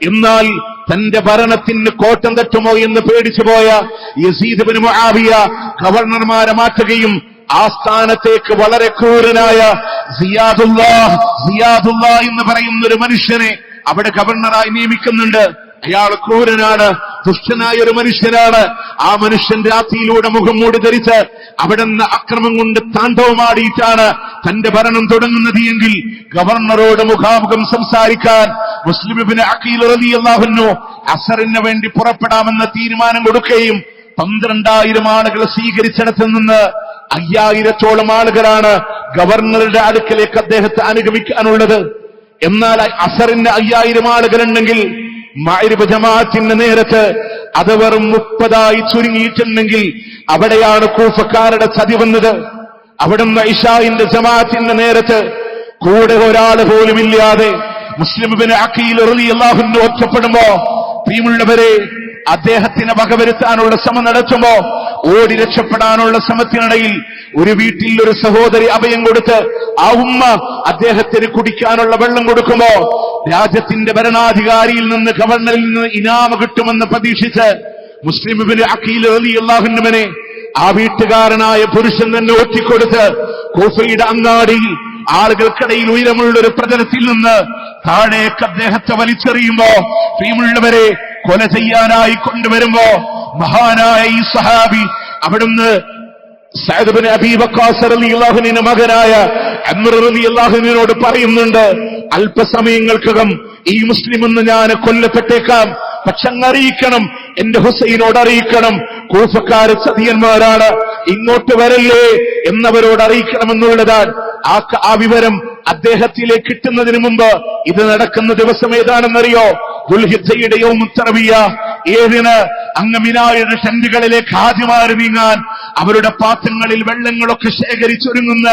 എന്നാൽ തന്റെ ഭരണത്തിന് കോട്ടം തട്ടുമോ എന്ന് പേടിച്ചു പോയ യസീദ് ഇബ്നു മുആവിയ ഗവർണർമാരെ മാറ്റുകയും ആ സ്ഥാനത്തേക്ക് വളരെ ക്രൂരനായ സിയാദുല്ലാ എന്ന് പറയുന്ന ഒരു മനുഷ്യനെ അവിടെ ഗവർണറായി നിയമിക്കുന്നുണ്ട്. അയാൾ ക്രൂരനാണ്, ദുഷ്ടനായ ഒരു മനുഷ്യനാണ്. ആ മനുഷ്യൻ രാത്രിയിലൂടെ മുഖം മൂടി ധരിച്ച് അവിടുന്ന് അക്രമം കൊണ്ട് താണ്ഡവമാടിയിട്ടാണ് തന്റെ ഭരണം തുടങ്ങുന്നത് എങ്കിൽ ഗവർണറോട് മുഖാമുഖം സംസാരിക്കാൻ മുസ്ലിം ഇബ്നു അഖീൽ റളിയല്ലാഹു അൻഹു അസറിന് വേണ്ടി പുറപ്പെടാമെന്ന തീരുമാനം കൊടുക്കുകയും 12,000 ആളുകൾ സ്വീകരിച്ചിടത്തു നിന്ന് 5,000-ഓളം ആളുകളാണ് ഗവർണറുടെ അടുക്കലേക്ക് അദ്ദേഹത്തെ അനുഗമിക്കാനുള്ളത്. എന്നാൽ അസറിന്റെ 5000 ആളുകളുണ്ടെങ്കിൽ മഗ്രിബ് ജമാഅത്തിന്റെ നേരത്ത് അത് വെറും 30 ചുരുങ്ങിയിട്ടുണ്ടെങ്കിൽ അവിടെയാണ് കൂഫക്കാരുടെ ചതി വന്നത്. അവിടുന്ന് ഇശാഇന്റെ ജമാഅത്തിന്റെ നേരത്ത് കൂടെ ഒരാൾ പോലുമില്ലാതെ മുസ്ലിം ഇബ്നു അഖീൽ റളിയല്ലാഹു അൻഹു ഒറ്റപ്പെടുമ്പോ, പ്രിയമുള്ളവരെ, അദ്ദേഹത്തിനെ വകവരുത്താനുള്ള ശ്രമം നടത്തുമ്പോ ഓടി രക്ഷപ്പെടാനുള്ള ശ്രമത്തിനിടയിൽ ഒരു വീട്ടിൽ ഒരു സഹോദരി അഭയം കൊടുത്ത് ആ ഉമ്മ അദ്ദേഹത്തിന് കുടിക്കാനുള്ള വെള്ളം കൊടുക്കുമ്പോ രാജ്യത്തിന്റെ ഭരണാധികാരിയിൽ നിന്ന്, ഗവർണറിൽ നിന്ന് ഇനാമ കിട്ടുമെന്ന് പ്രതീക്ഷിച്ച് മുസ്ലിം ഇബ്നു അഖീൽ റളിയല്ലാഹു അൻഹുവിനെ ആ വീട്ടുകാരനായ പുരുഷൻ തന്നെ ഒറ്റിക്കൊടുത്ത് കൂഫയുടെ അങ്ങാടിയിൽ ആളുകൾക്കിടയിൽ ഉയരമുള്ളൊരു പ്രതലത്തിൽ നിന്ന് താഴേക്ക് അദ്ദേഹത്തെ വലിച്ചെറിയുമ്പോ, പ്രിയമുള്ളവരെ, കൊല ചെയ്യാനായി കൊണ്ടുവരുമ്പോ മഹാനായ ഈ സഹാബി അവിടുന്ന് സഅദ് ഇബ്നു അബീ വഖാസ് റളിയല്ലാഹു അൻഹുവിന്റെ മകനായ അംർ റളിയല്ലാഹു അൻഹുവിനോട് പറയുന്നുണ്ട്, അല്പസമയങ്ങൾക്കകം ഈ മുസ്ലിം എന്ന് ഞാൻ കൊല്ലപ്പെട്ടേക്കാം, പക്ഷെ അറിയിക്കണം, എന്റെ ഹുസൈനോട് അറിയിക്കണം, കൂഫക്കാര് ചതിയന്മാരാണ്, ഇങ്ങോട്ട് വരല്ലേ എന്നവരോട് അറിയിക്കണമെന്നുള്ളതാണ്. ആ വിവരം അദ്ദേഹത്തിലേക്ക് കിട്ടുന്നതിന് മുമ്പ് ഇത് നടക്കുന്ന ദിവസം ഏതാണെന്നറിയോ? ദുൽഹിജ്ജയുടെ യൗമുൽ തർവിയ 7 അങ്ങ് മിനായുടെ ടെന്റുകളിലേക്ക് ഹാജിമാര് നീങ്ങാൻ അവരുടെ പാത്രങ്ങളിൽ വെള്ളങ്ങളൊക്കെ ശേഖരിച്ചൊരുങ്ങുന്ന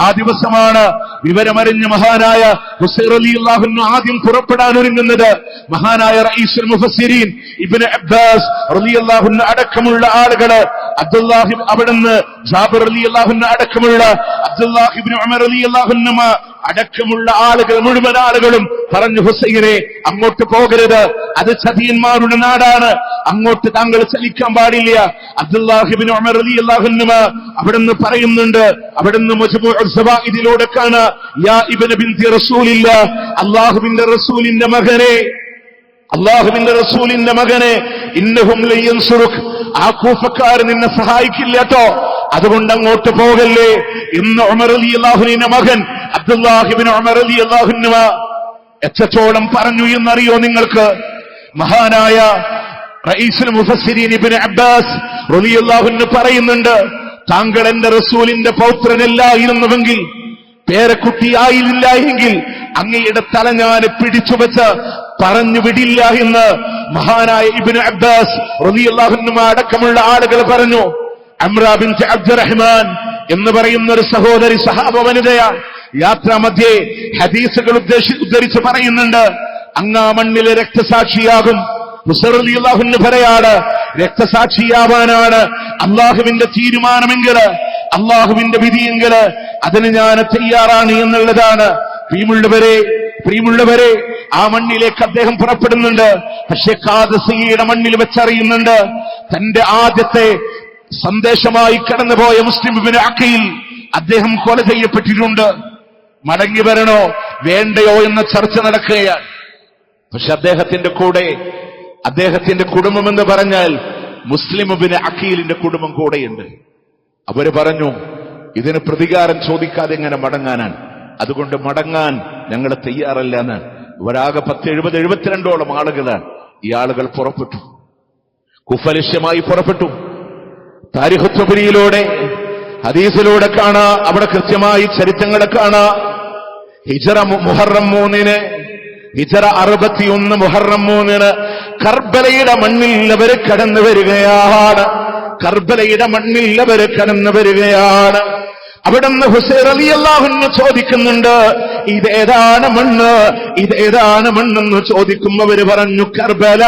ആ ദിവസമാണ്. വിവരമറിഞ്ഞ മഹാനായ ഹുസൈൻ റളിയല്ലാഹു അൻഹു ആദ്യം പുറപ്പെടാൻ ഒരുങ്ങുന്നത്. മഹാനായ റഈസുൽ മുഫസ്സിരീൻ ഇബ്നു അബ്ബാസ് റളിയല്ലാഹു അൻഹു അടക്കമുള്ള ആളുകള്, അബ്ദുല്ലാഹി അവിടുന്ന് ജാബിർ റളിയല്ലാഹു അൻഹു അടക്കമുള്ള അബ്ദുല്ലാഹി ഇബ്നു ഉമർ റളിയല്ലാഹു അൻഹുമ അടക്കമുള്ള ആളുകൾ, മുഴുവൻ ആളുകളും പറഞ്ഞു, ഹുസൈനെ അങ്ങോട്ട് പോകരുത്, അത് ചതിയന്മാരുടെ നാടാണ്, അങ്ങോട്ട് താങ്കൾ ചലിക്കാൻ പാടില്ല. അബ്ദുല്ലാഹി ഇബ്നു ഉമർ റളിയല്ലാഹു അൻഹുമ അവിടുന്ന് പറയുന്നുണ്ട്, അവിടുന്ന് മജ്മൂഉൽ സവാഇദിലൂടെ കാണാ, യാ ഇബ്നു ബിൻതി റസൂലില്ലാ, അല്ലാഹുവിന്റെ റസൂലിന്റെ മകനെ, അല്ലാഹുവിന്റെ റസൂലിന്റെ മകനെ, ഇന്നഹും ലയൻസുറുക്, ആ കൂഫക്കാർ നിന്നെ സഹായിക്കില്ല കേട്ടോ, അതുകൊണ്ട് അങ്ങോട്ട് പോകല്ലേ എന്ന് ഉമർ റളിയല്ലാഹു അൻഹുവിന്റെ മകൻ അബ്ദുല്ലാഹി ഇബ്നു ഉമർ റളിയല്ലാഹു അൻഹു എത്രത്തോളം പറഞ്ഞു എന്നറിയോ നിങ്ങൾക്ക്? മഹാനായ റഈസുൽ മുഫസ്സിരീൻ ഇബ്നു അബ്ബാസ് റളിയല്ലാഹു അൻഹു പറയുന്നുണ്ട്, താങ്കൾ എന്റെ റസൂലിന്റെ പൗത്രനല്ലായിരുന്നുവെങ്കിൽ, പേരക്കുട്ടിയായില്ല എങ്കിൽ അങ്ങയുടെ തല ഞാൻ പിടിച്ചുവെച്ച് പറഞ്ഞു വിടില്ല എന്ന് മഹാനായ ഇബ്നു അബ്ബാസ് റളിയല്ലാഹു അൻഹു അടക്കമുള്ള ആളുകൾ പറഞ്ഞു. അംറ ബിൻത് അബ്ദുറഹ്മാൻ എന്ന് പറയുന്ന ഒരു സഹോദരി സഹാബ വനിതയാണ്. യാത്രാമധ്യേ ഹദീസുകൾ ഉദ്ധരിച്ച് പറയുന്നുണ്ട്, അങ്ങാ മണ്ണിലെ രക്തസാക്ഷിയാകും. ഹുസൈൻ റളിയല്ലാഹു അൻഹു പറയാണ്, രക്തസാക്ഷിയാവാനാണ് അള്ളാഹുവിന്റെ തീരുമാനമെങ്കിൽ, അള്ളാഹുവിന്റെ വിധിയെങ്കിൽ അതിന് ഞാൻ തയ്യാറാണ് എന്നുള്ളതാണ്. പ്രിയമുള്ളവരെ, ആ മണ്ണിലേക്ക് അദ്ദേഹം പുറപ്പെടുന്നുണ്ട്. പക്ഷെ ഖാദിസിയയുടെ മണ്ണിൽ വെച്ചറിയുന്നുണ്ട്, തന്റെ ആദ്യത്തെ സന്ദേശമായി കടന്നുപോയ മുസ്ലിം ഇബ്നു അഖീൽ അദ്ദേഹം കൊല ചെയ്യപ്പെട്ടിട്ടുണ്ട്. മടങ്ങി വരണോ വേണ്ടയോ എന്ന ചർച്ച നടക്കുകയാണ്. പക്ഷെ അദ്ദേഹത്തിന്റെ കൂടെ, അദ്ദേഹത്തിന്റെ കുടുംബമെന്ന് പറഞ്ഞാൽ മുസ്ലിം ഇബ്നു അഖീലിന്റെ കുടുംബം കൂടെയുണ്ട്. അവര് പറഞ്ഞു, ഇതിന് പ്രതികാരം ചോദിക്കാതെ എങ്ങനെ മടങ്ങാനാണ്, അതുകൊണ്ട് മടങ്ങാൻ ഞങ്ങൾ തയ്യാറല്ല എന്ന്. ഇവരാകെ 72 ആളുകളാണ്. ഈ ആളുകൾ പുറപ്പെട്ടു, കുഫ ലക്ഷ്യമായി പുറപ്പെട്ടു. താരിഖ് തബ്രിയിലൂടെ, ഹദീസിലൂടെ കാണാ, അവിടെ കൃത്യമായി ചരിത്രങ്ങളെ കാണാ. ഹിജ്റ മുഹറം 3 ഹിജ്റ 61 മുഹറം 3 കർബലയുടെ മണ്ണിൽ അവർ കടന്നു വരികയാണ്. കർബലയുടെ മണ്ണിൽ അവർ കടന്നു വരികയാണ്. അവിടുന്ന് ഹുസൈൻ റളിയല്ലാഹു അൻഹു ചോദിക്കുന്നുണ്ട്, ഇതേതാണ് മണ്ണ്, ഇതേതാണ് മണ്ണെന്ന് ചോദിക്കുമ്പോൾ അവര് പറഞ്ഞു, കർബല.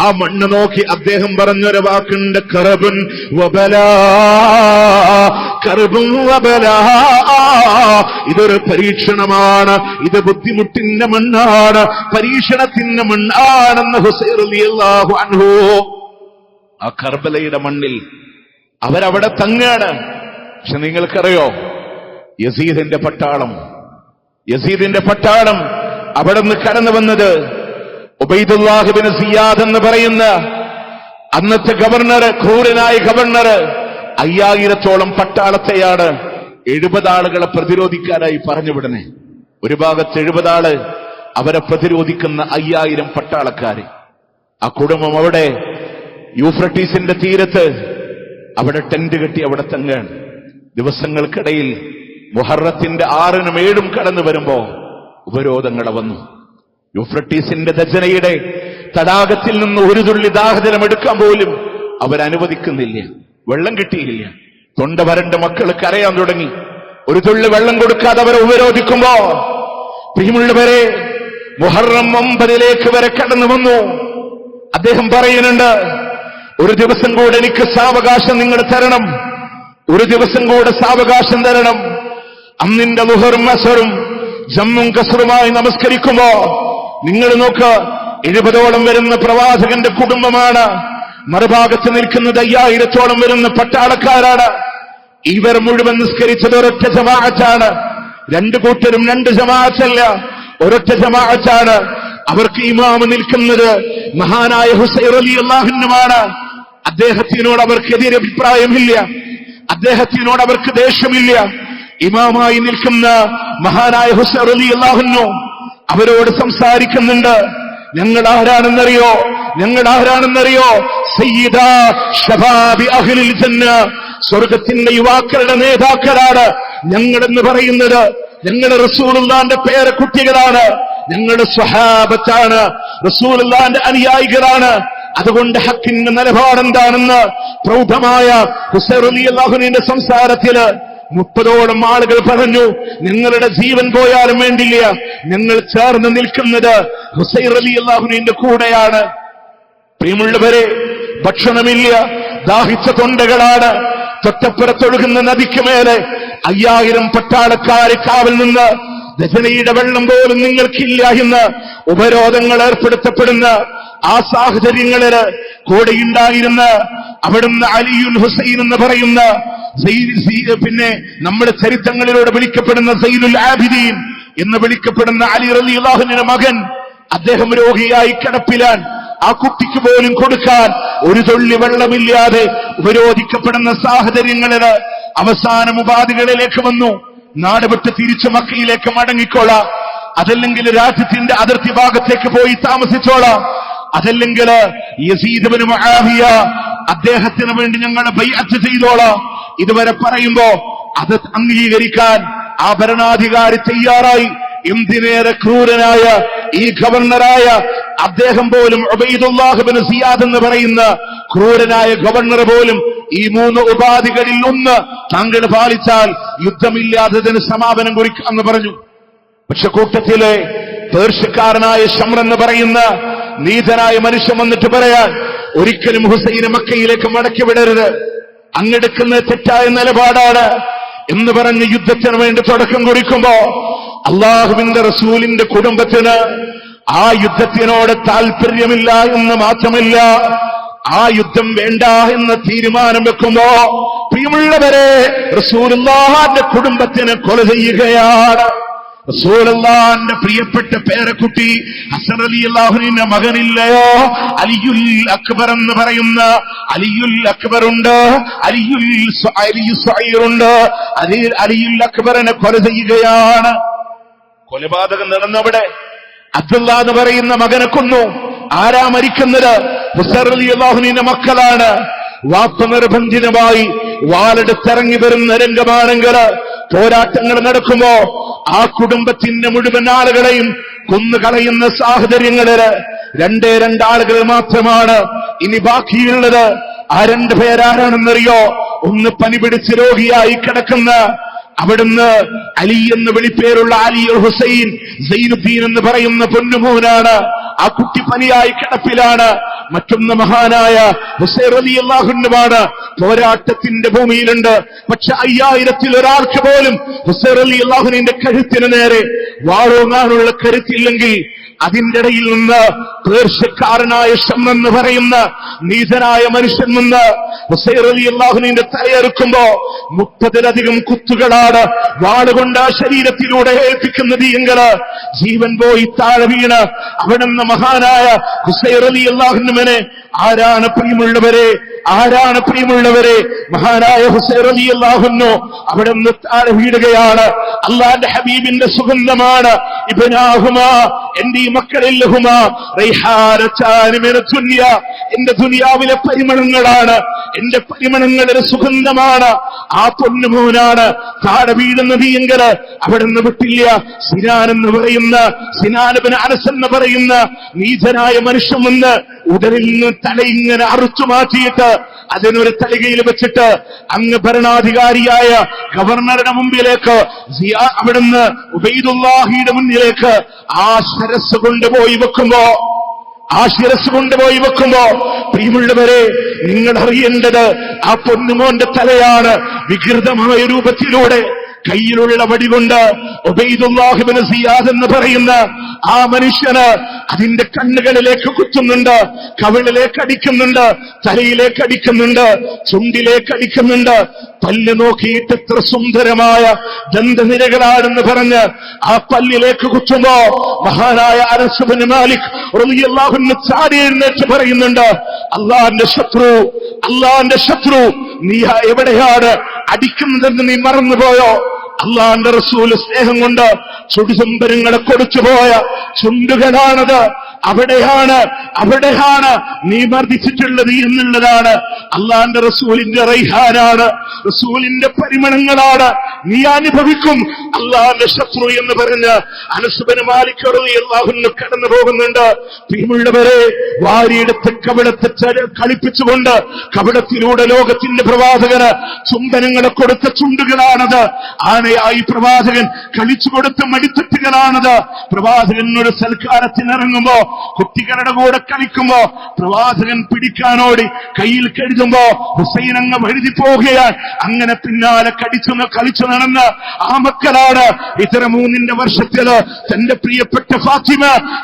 ആ മണ്ണ് നോക്കി അദ്ദേഹം പറഞ്ഞൊരു വാക്കുണ്ട്, കർബുൻ വബലാ, കർബുൻ വബലാ. ഇതൊരു പരീക്ഷണമാണ്, ഇത് ബുദ്ധിമുട്ടിന്റെ മണ്ണാണ്, പരീക്ഷണത്തിന്റെ മണ്ണാണെന്ന് ഹുസൈൻ റളിയല്ലാഹു അൻഹു. ആ കർബലയുടെ മണ്ണിൽ അവരവിടെ തങ്ങാണ്. പക്ഷെ നിങ്ങൾക്കറിയോ, യസീദിന്റെ പട്ടാളം അവിടെ നിന്ന് കടന്നു വന്നത് ഉബൈദുല്ലാഹ് ഇബ്നു സിയാദ് എന്ന് പറയുന്ന അന്നത്തെ ഗവർണർ, ക്രൂരനായ ഗവർണർ 5000-ഓളം പട്ടാളത്തെയാണ് 70 ആളുകളെ പ്രതിരോധിക്കാനായി പറഞ്ഞുവിടണേ. ഒരു ഭാഗത്ത് 70 ആള്, അവരെ പ്രതിരോധിക്കുന്ന 5000 പട്ടാളക്കാര്. ആ കുടുംബം അവിടെ യൂഫ്രട്ടീസിന്റെ തീരത്ത് അവിടെ ടെന്റ് കെട്ടി അവിടെ തങ്ങാണ്. ദിവസങ്ങൾക്കിടയിൽ മുഹറത്തിന്റെ 6-നും 7-ഉം കടന്നു വരുമ്പോ ഉപരോധങ്ങൾ വന്നു. യൂഫ്രട്ടീസിന്റെ ദജനയുടെ തടാകത്തിൽ നിന്ന് ഒരു തുള്ളി ദാഹജലം എടുക്കാൻ പോലും അവരനുവദിക്കുന്നില്ല. വെള്ളം കിട്ടിയില്ല. തൊണ്ട വരണ്ട മക്കൾ കരയാൻ തുടങ്ങി. ഒരു തുള്ളി വെള്ളം കൊടുക്കാതെ അവരെ ഉപരോധിക്കുമ്പോ പ്രിയമുള്ളവരെ മുഹറം 9 വരെ കടന്നു വന്നു. അദ്ദേഹം പറയുന്നുണ്ട്, ഒരു ദിവസം കൂടെ എനിക്ക് സാവകാശം നിങ്ങൾ തരണം, ഒരു ദിവസം കൂടെ സാവകാശം തരണം. അന്നിന്റെ ളുഹറും അസറും ജമ്മും കസറുമായി നമസ്കരിക്കുമ്പോ നിങ്ങൾ നോക്ക്, 70ഓളം വരുന്ന പ്രവാചകന്റെ കുടുംബമാണ്. മറുഭാഗത്ത് നിൽക്കുന്നത് 5000ഓളം വരുന്ന പട്ടാളക്കാരാണ്. ഇവർ മുഴുവൻ നിസ്കരിച്ചത് ഒരൊറ്റ ജമാഅത്താണ്. രണ്ടു കൂട്ടരും 2 ജമാഅത്തല്ല, ഒരൊറ്റ ജമാഅത്താണ്. അവർക്ക് ഇമാമ് നിൽക്കുന്നത് മഹാനായ ഹുസൈൻ റളിയല്ലാഹു അൻഹുവാണ്. അദ്ദേഹത്തിനോട് അവർക്ക് എതിരഭിപ്രായമില്ല, അദ്ദേഹത്തിനോട് അവർക്ക് ദേഷ്യമില്ല. ഇമാമായി നിൽക്കുന്ന മഹാനായ ഹുസൈൻ റളിയല്ലാഹു അൻഹു അവരോട് സംസാരിക്കുന്നുണ്ട്. ഞങ്ങൾ ആരാണെന്നറിയോ? ഞങ്ങൾ ആരാണെന്നറിയോ? സയ്യിദ ശബാബി അഹ്ലിൽ ജന്ന, സ്വർഗത്തിന്റെ യുവാക്കളുടെ നേതാക്കളാണ് ഞങ്ങളെന്ന് പറയുന്നത്. ഞങ്ങൾ റസൂലുള്ളാഹിന്റെ പേരക്കുട്ടികളാണ്, ഞങ്ങളുടെ സ്വഹാബത്താണ്, റസൂലുള്ളാഹിന്റെ അനുയായികളാണ്. അതുകൊണ്ട് ഹക്കിന്റെ നിലപാടെന്താണെന്ന് പ്രൗഢമായ ഹുസൈൻ റളിയല്ലാഹു അൻഹുവിന്റെ സംസാരത്തില് 30ഓളം ആളുകൾ പറഞ്ഞു, ഞങ്ങളുടെ ജീവൻ പോയാലും വേണ്ടില്ല, ഞങ്ങൾ ചേർന്ന് നിൽക്കുന്നത് ഹുസൈൻ റളിയല്ലാഹു അൻഹുവിന്റെ കൂടെയാണ്. പ്രിയമുള്ളവരെ, ഭക്ഷണമില്ല, ദാഹിച്ച തൊണ്ടകളാണ്. തൊട്ടപ്പുറത്തൊഴുകുന്ന നദിക്ക് മേലെ 5000 പട്ടാളക്കാരെ കാവൽ നിന്ന് ദജനയുടെ വെള്ളം പോലും നിങ്ങൾക്കില്ല എന്ന് ഉപരോധങ്ങൾ ഏർപ്പെടുത്തപ്പെടുന്ന ആ സാഹചര്യങ്ങളില് കൂടെയുണ്ടായിരുന്ന അവിടുന്ന് അലിയുൽ ഹുസൈൻ എന്ന് പറയുന്ന പിന്നെ നമ്മുടെ ചരിത്രങ്ങളിലൂടെ വിളിക്കപ്പെടുന്ന സൈനുൽ ആബിദീൻ എന്ന് വിളിക്കപ്പെടുന്ന അലി റളിയല്ലാഹു അൻഹുവിന്റെ മകൻ, അദ്ദേഹം രോഗിയായി കിടപ്പിലാൻ. ആ കുട്ടിക്ക് പോലും കൊടുക്കാൻ ഒരു തുള്ളി വെള്ളമില്ലാതെ ഉപരോധിക്കപ്പെടുന്ന സാഹചര്യങ്ങളില് അവസാനം ഉപാധികളിലേക്ക് വന്നു. നാട് വിട്ട് തിരിച്ചു മക്കയിലേക്ക് മടങ്ങിക്കോളാം, അതല്ലെങ്കിൽ രാജ്യത്തിന്റെ അതിർത്തി ഭാഗത്തേക്ക് പോയി താമസിച്ചോളാം, അതല്ലെങ്കിൽ യസീദ് ഇബ്നു മുആവിയ അദ്ദേഹത്തിന് വേണ്ടി ഞങ്ങൾ ബൈഅത്ത് ചെയ്തോളാം. ഇതുവരെ പറയുമ്പോ അത് അംഗീകരിക്കാൻ ആ ഭരണാധികാരി തയ്യാറായി. എന്തിനേറെ ക്രൂരനായ ഈ ഗവർണറായ അദ്ദേഹം പോലും, ഉബൈദുല്ലാഹ് ഇബ്നു സിയാദ് എന്ന് പറയുന്ന ക്രൂരനായ ഗവർണർ പോലും ഈ 3 ഉപാധികളിൽ ഒന്ന് താങ്കൾ പാലിച്ചാൽ യുദ്ധമില്ലാത്തതിന് സമാപനം കുറിക്കാമെന്ന് പറഞ്ഞു. പക്ഷെ കൂട്ടത്തിലെ പേർഷ്യക്കാരനായ ശംർ എന്ന് പറയുന്ന നീതനായ മനുഷ്യൻ വന്നിട്ട് പറയാൻ, ഒരിക്കലും ഹുസൈനെ മക്കയിലേക്ക് മടക്കി വിടരുത്, അങ്ങെടുക്കുന്ന തെറ്റായ നിലപാടാണ് എന്ന് പറഞ്ഞ് യുദ്ധത്തിന് വേണ്ടി തുടക്കം കുറിക്കുമ്പോ അള്ളാഹുവിന്റെ റസൂലിന്റെ കുടുംബത്തിന് ആ യുദ്ധത്തിനോട് താല്പര്യമില്ല എന്ന് മാത്രമല്ല, ആ യുദ്ധം വേണ്ട എന്ന തീരുമാനം വെക്കുമ്പോ പ്രിയമുള്ളവരെ റസൂലുള്ളാഹിന്റെ കുടുംബത്തിനെ കൊല ചെയ്യുകയാണ്. റസൂലുള്ളാഹിന്റെ പ്രിയപ്പെട്ട പേരക്കുട്ടി ഹസൻ റളിയല്ലാഹു അൻഹുവിന്റെ മകനില്ലയോ അലിയുൽ അക്ബർ എന്ന് പറയുന്ന അലിയുൽ അക്ബറുണ്ട്, അലിയുൽ സ്വൈറുണ്ട്. അലിയുൽ അക്ബറിനെ കൊല ചെയ്യുകയാണ്. കൊലപാതകം നടന്നവിടെ അബ്ദുള്ള എന്ന് പറയുന്ന മകനെ കൊന്നു. ആരാ മരിക്കുന്നത്? ഹുസൈൻ റളിയല്ലാഹു അൻഹുവിന്റെ മക്കളാണ്. വാപ്പ നിർബന്ധിതമായി വാളെടുത്തിറങ്ങി വരുന്ന രംഗമാണെങ്കിൽ പോരാട്ടങ്ങൾ നടക്കുമ്പോ ആ കുടുംബത്തിന്റെ മുഴുവൻ ആളുകളെയും കൊന്നുകളയുന്ന സാഹചര്യങ്ങളില് 2 ആളുകൾ മാത്രമാണ് ഇനി ബാക്കിയുള്ളത്. ആ 2 പേരാരാണെന്നറിയോ? ഒന്ന് പനി പിടിച്ച് രോഗിയായി കിടക്കുന്ന അവിടുന്ന് അലി എന്ന് വിളിപ്പേരുള്ള അലി ഹുസൈൻ സൈനുദ്ദീൻ എന്ന് പറയുന്ന പൊന്നുമോനാണ്. ആ കുട്ടി പനിയായി കിടപ്പിലാണ്. മറ്റൊന്ന് മഹാനായ ഹുസൈൻ റളിയല്ലാഹു അൻഹുവാണ്. പോരാട്ടത്തിന്റെ ഭൂമിയിലുണ്ട്. പക്ഷെ 5000-ൽ ഒരാൾക്ക് പോലും ഹുസൈൻ റളിയല്ലാഹു അൻഹുവിന്റെ കഴുത്തിന് നേരെ വാളോങ്ങാനുള്ള കരുത്തില്ലെങ്കിൽ അതിന്റെ ഇടയിൽ നിന്ന് പേർഷ്യക്കാരനായ ശംർ എന്ന് പറയുന്ന നീതനായ മനുഷ്യൻ നിന്ന് ഹുസൈൻ റളിയല്ലാഹു അൻഹുവിന്റെ തലയെറുക്കുമ്പോ 30-ലധികം കുത്തുകളാണ് വാളുകൊണ്ട് ആ ശരീരത്തിലൂടെ ഏൽപ്പിക്കുന്നത് എങ്കിൽ ജീവൻ പോയി താഴെ വീണ് അവിടുന്ന് മഹാനായ ഹുസൈൻ റളിയല്ലാഹു അൻഹുവിനെ ആരാണ് പ്രിയമുള്ളവരെ, ആരാണ് പ്രിയമുള്ളവരെ? മഹാനായ ഹുസൈൻ റളിയല്ലാഹു അൻഹു അവിടുന്ന് താഴെ വീഴുകയാണ്. അല്ലാഹുവിന്റെ ഹബീബിന്റെ സുഗന്ധമാണ്. ഇബ്നാഹുമാ, എന്റെ ഈ മക്കളില്ലഹുമാ റൈഹാനതാനി മിന ദുനിയ, എന്റെ ദുനിയാവിലെ പരിമളങ്ങളാണ്, എന്റെ പരിമളങ്ങളുടെ സുഗന്ധമാണ്. ആ പൊന്നുമോനാണ് താഴെ വീഴുന്നത് എങ്കിൽ അവിടുന്ന് വിട്ടില്ല. സിനാൻ ഇബ്നു അനസ് എന്ന് പറയുന്ന നീചനായ മനുഷ്യൻ വന്ന് ഉടലിൽ നിന്ന് തലയിങ്ങനെ അറുച്ചു മാറ്റിയിട്ട് അതിനൊരു തലികയിൽ വെച്ചിട്ട് അങ്ങ് ഭരണാധികാരിയായ ഗവർണറുടെ മുമ്പിലേക്ക് അവിടുന്ന് ഉബൈദുല്ലാഹിയുടെ മുന്നിലേക്ക് ആ ശിരസ് കൊണ്ടുപോയി വെക്കുമ്പോ പ്രിയമുള്ളവരെ, നിങ്ങൾ അറിയേണ്ടത് ആ പൊന്നുമോന്റെ തലയാണ് വികൃതമായ രൂപത്തിലൂടെ കയ്യിലുള്ള വടികൊണ്ട് ഉബൈദുല്ലാഹ് ഇബ്നു സിയാദ് എന്ന് പറയുന്ന ആ മനുഷ്യന് അതിന്റെ കണ്ണുകളിലേക്ക് കുത്തുന്നുണ്ട്, കവിളിലേക്ക് അടിക്കുന്നുണ്ട്, തലയിലേക്ക് അടിക്കുന്നുണ്ട്, ചുണ്ടിലേക്ക് അടിക്കുന്നുണ്ട്. പല്ല് നോക്കിയിട്ട് എത്ര സുന്ദരമായ ദന്തനിരകളാണെന്ന് പറഞ്ഞ് ആ പല്ലിലേക്ക് കുത്തുമ്പോ മഹാനായ അനസ് ഇബ്നു മാലിക് റളിയല്ലാഹു അൻഹു ചാടി എഴുന്നേറ്റ് പറയുന്നുണ്ട്, അള്ളാന്റെ ശത്രു നീ എവിടെയാണ് അടിക്കുന്നതെന്ന് നീ മറന്നുപോയോ? അള്ളാന്റെ റസൂല് സ്നേഹം കൊണ്ട് ചുടുചുംബനങ്ങളെ കൊടുത്തുപോയ ചുണ്ടുകളാണത്. അവിടെയാണ് നീ മർദ്ദിച്ചിട്ടുള്ളത് എന്നുള്ളതാണ്. അള്ളാന്റെ റസൂലിന്റെ റൈഹാനാണ്, റസൂലിന്റെ പരിമളങ്ങളാണ് നീ അനുഭവിക്കും. അള്ളാന്റെ ശത്രു എന്ന് പറഞ്ഞ് അനസ് ഇബ്നു മാലിക് റളിയല്ലാഹു അൻഹു കടന്നു പോകുന്നുണ്ട്. പ്രിയമുള്ളവരെ, വാരിയെടുത്ത് കവിടത്തെ കളിപ്പിച്ചുകൊണ്ട് കവിടത്തിലൂടെ ലോകത്തിന്റെ പ്രവാചകന് ചുംബനങ്ങളെ കൊടുത്ത ചുണ്ടുകളാണത്. ആനയായി പ്രവാചകൻ കളിച്ചു കൊടുത്ത മടിത്തട്ടുകളാണത്. പ്രവാചകൻ ഒരു സൽക്കാരത്തിനിറങ്ങുമ്പോ, കുട്ടികളുടെ കൂടെ കളിക്കുമ്പോ പ്രവാചകൻ പിടിക്കാനോടി കയ്യിൽ കരുതുമ്പോ ഹുസൈൻ അങ്ങ് വഴുതി പോകുകയാൽ അങ്ങനെ പിന്നാലെ കളിച്ചു നടന്ന ആ മക്കളാണ് ഇത്തര 3 വർഷത്തില് തന്റെ പ്രിയപ്പെട്ട ഫാത്തിമ,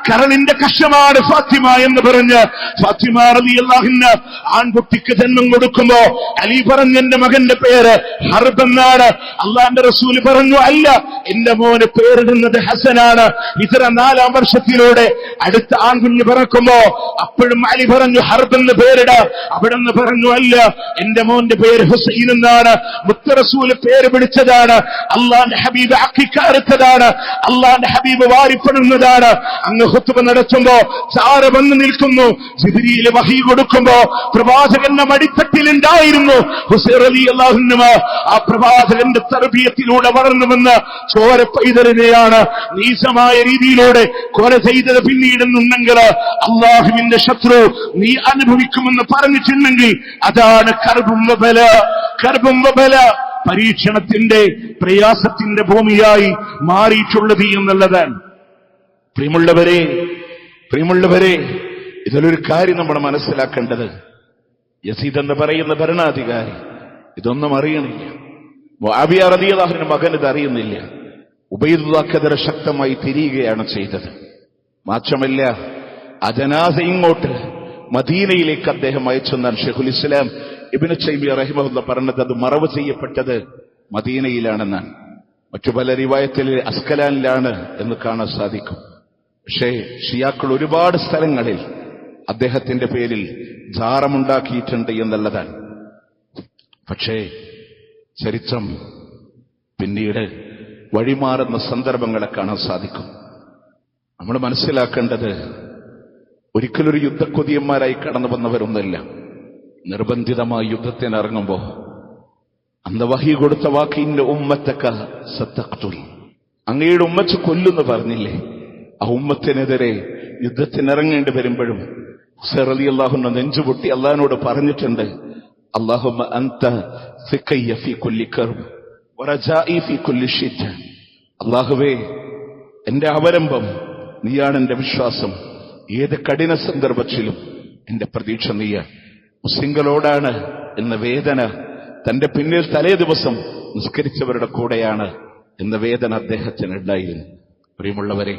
കരളിന്റെ കഷമാണ് ഫാത്തിമ എന്ന് പറഞ്ഞ് ഫാത്തിമ റളിയല്ലാഹു അൻഹ ആൺകുട്ടിക്ക് ജന്മം കൊടുക്കുമ്പോ അലി പറഞ്ഞ എന്റെ മകന്റെ പേര് ഹർബ് എന്നാണ്. അള്ളാന്റെ റസൂൽ പറഞ്ഞു, അല്ല, എന്റെ മോന് പേരിടുന്നത് ഹസനാണ്. ഇത്തര 4-ാം വർഷത്തിലൂടെ അടുത്ത ആൺകുഞ്ഞ് പിറക്കുമ്പോ അപ്പോഴും അലി പറഞ്ഞു ഹർബ് എന്ന് പേരിട. അവിടെന്ന് പറഞ്ഞു, അല്ല, എന്റെ മോന്റെ പേര് ഹുസൈൻ എന്നാണ്. മുത്ത റസൂല് പേര് പിടിച്ചതാണ്. അള്ളാന്റെ ഹബീബ് അക്കിക്കാരത്തതാണ്. അള്ളാന്റെ ഹബീബ് വാരിപ്പെടുന്നതാണ്. അങ്ങ് ഖുത്ബ നടത്തുമ്പോ ചാര വന്ന് നിൽക്കുന്നു. ജിബ്രീൽ വഹി കൊടുക്കുമ്പോ പ്രവാചകന്റെ മടിത്തട്ടിലുണ്ടായിരുന്നു ഹുസൈൻ റളിയല്ലാഹു അൻഹു. ആ പ്രവാചകന്റെ തർബിയത്തിലൂടെ വളർന്നുവന്ന് ചോര പൈതലിനെയാണ് നീചമായ രീതിയിലൂടെ കൊല ചെയ്തത്. പിന്നീടെന്നുണ്ടെങ്കിൽ അള്ളാഹുവിന്റെ ശത്രു നീ അനുഭവിക്കുമെന്ന് പറഞ്ഞിട്ടുണ്ടെങ്കിൽ അതാണ് കർബും വബല, പരീക്ഷണത്തിന്റെ പ്രയാസത്തിന്റെ ഭൂമിയായി മാറിയിട്ടുള്ളത് എന്നുള്ളതാണ്. പ്രിയമുള്ളവരെ, ഇതിലൊരു കാര്യം നമ്മൾ മനസ്സിലാക്കേണ്ടത്, യസീദ് എന്ന് പറയുന്ന ഭരണാധികാരി ഇതൊന്നും അറിയണില്ല. മുആവിയ റളിയല്ലാഹു അൻഹു മകൻ ഇത് അറിയുന്നില്ല. ഉബൈദുല്ലാഹ്ക്കെതിരെ ശക്തമായി തിരിയുകയാണ് ചെയ്തത്. മാത്രമല്ല, ആ ജനാസ ഇങ്ങോട്ട് മദീനയിലേക്ക് അദ്ദേഹം അയച്ചെന്നാണ് ഷെയ്ഖുൽ ഇസ്ലാം ഇബ്നു തൈമിയ്യ റഹിമഹുല്ലാഹ് പറഞ്ഞത്. അത് മറവ് ചെയ്യപ്പെട്ടത് മദീനയിലാണെന്നാണ്. മറ്റു പല റിവായത്തിൽ അസ്കലാനിലാണ് എന്ന് കാണാൻ സാധിക്കും. പക്ഷേ ഷിയാക്കൾ ഒരുപാട് സ്ഥലങ്ങളിൽ അദ്ദേഹത്തിന്റെ പേരിൽ ജാറമുണ്ടാക്കിയിട്ടുണ്ട് എന്നുള്ളതാണ്. പക്ഷേ ചരിത്രം പിന്നീട് വഴിമാറുന്ന സന്ദർഭങ്ങളെ കാണാൻ സാധിക്കും. നമ്മൾ മനസ്സിലാക്കേണ്ടത്, ഒരിക്കലൊരു യുദ്ധക്കൊതിയന്മാരായി കടന്നു വന്നവരൊന്നല്ല. നിർബന്ധിതമായി യുദ്ധത്തിനിറങ്ങുമ്പോ അന്ന് വഹി കൊടുത്ത വാക്കിന്റെ ഉമ്മത്തക്ക സത്തഖ്തുൽ, അങ്ങയുടെ ഉമ്മച്ച് കൊല്ലുന്നു പറഞ്ഞില്ലേ, ആ ഉമ്മത്തിനെതിരെ യുദ്ധത്തിനിറങ്ങേണ്ടി വരുമ്പോഴും ഹുസൈൻ റളിയല്ലാഹു അൻഹു നെഞ്ചുപൊട്ടി അള്ളാഹിനോട് പറഞ്ഞിട്ടുണ്ട്, അല്ലാഹുമ്മ അൻത സിഖയ്യ ഫീ കുല്ലി കർബ് വറജാഇ ഫീ കുല്ലി ഷിദ്ദ. അല്ലാഹുവേ, എന്റെ അവലംബം നീയാണ്, എന്റെ വിശ്വാസം ഏത് കഠിന സന്ദർഭത്തിലും എന്റെ പ്രതീക്ഷ നീയാണ്. മുസ്ലിങ്ങളോടാണ് എന്ന വേദന, തന്റെ പിന്നിൽ തലേ ദിവസം നിസ്കരിച്ചവരുടെ കൂടെയാണ് എന്ന വേദന അദ്ദേഹത്തിന് ഉണ്ടായിരുന്നു. പ്രിയമുള്ളവരെ,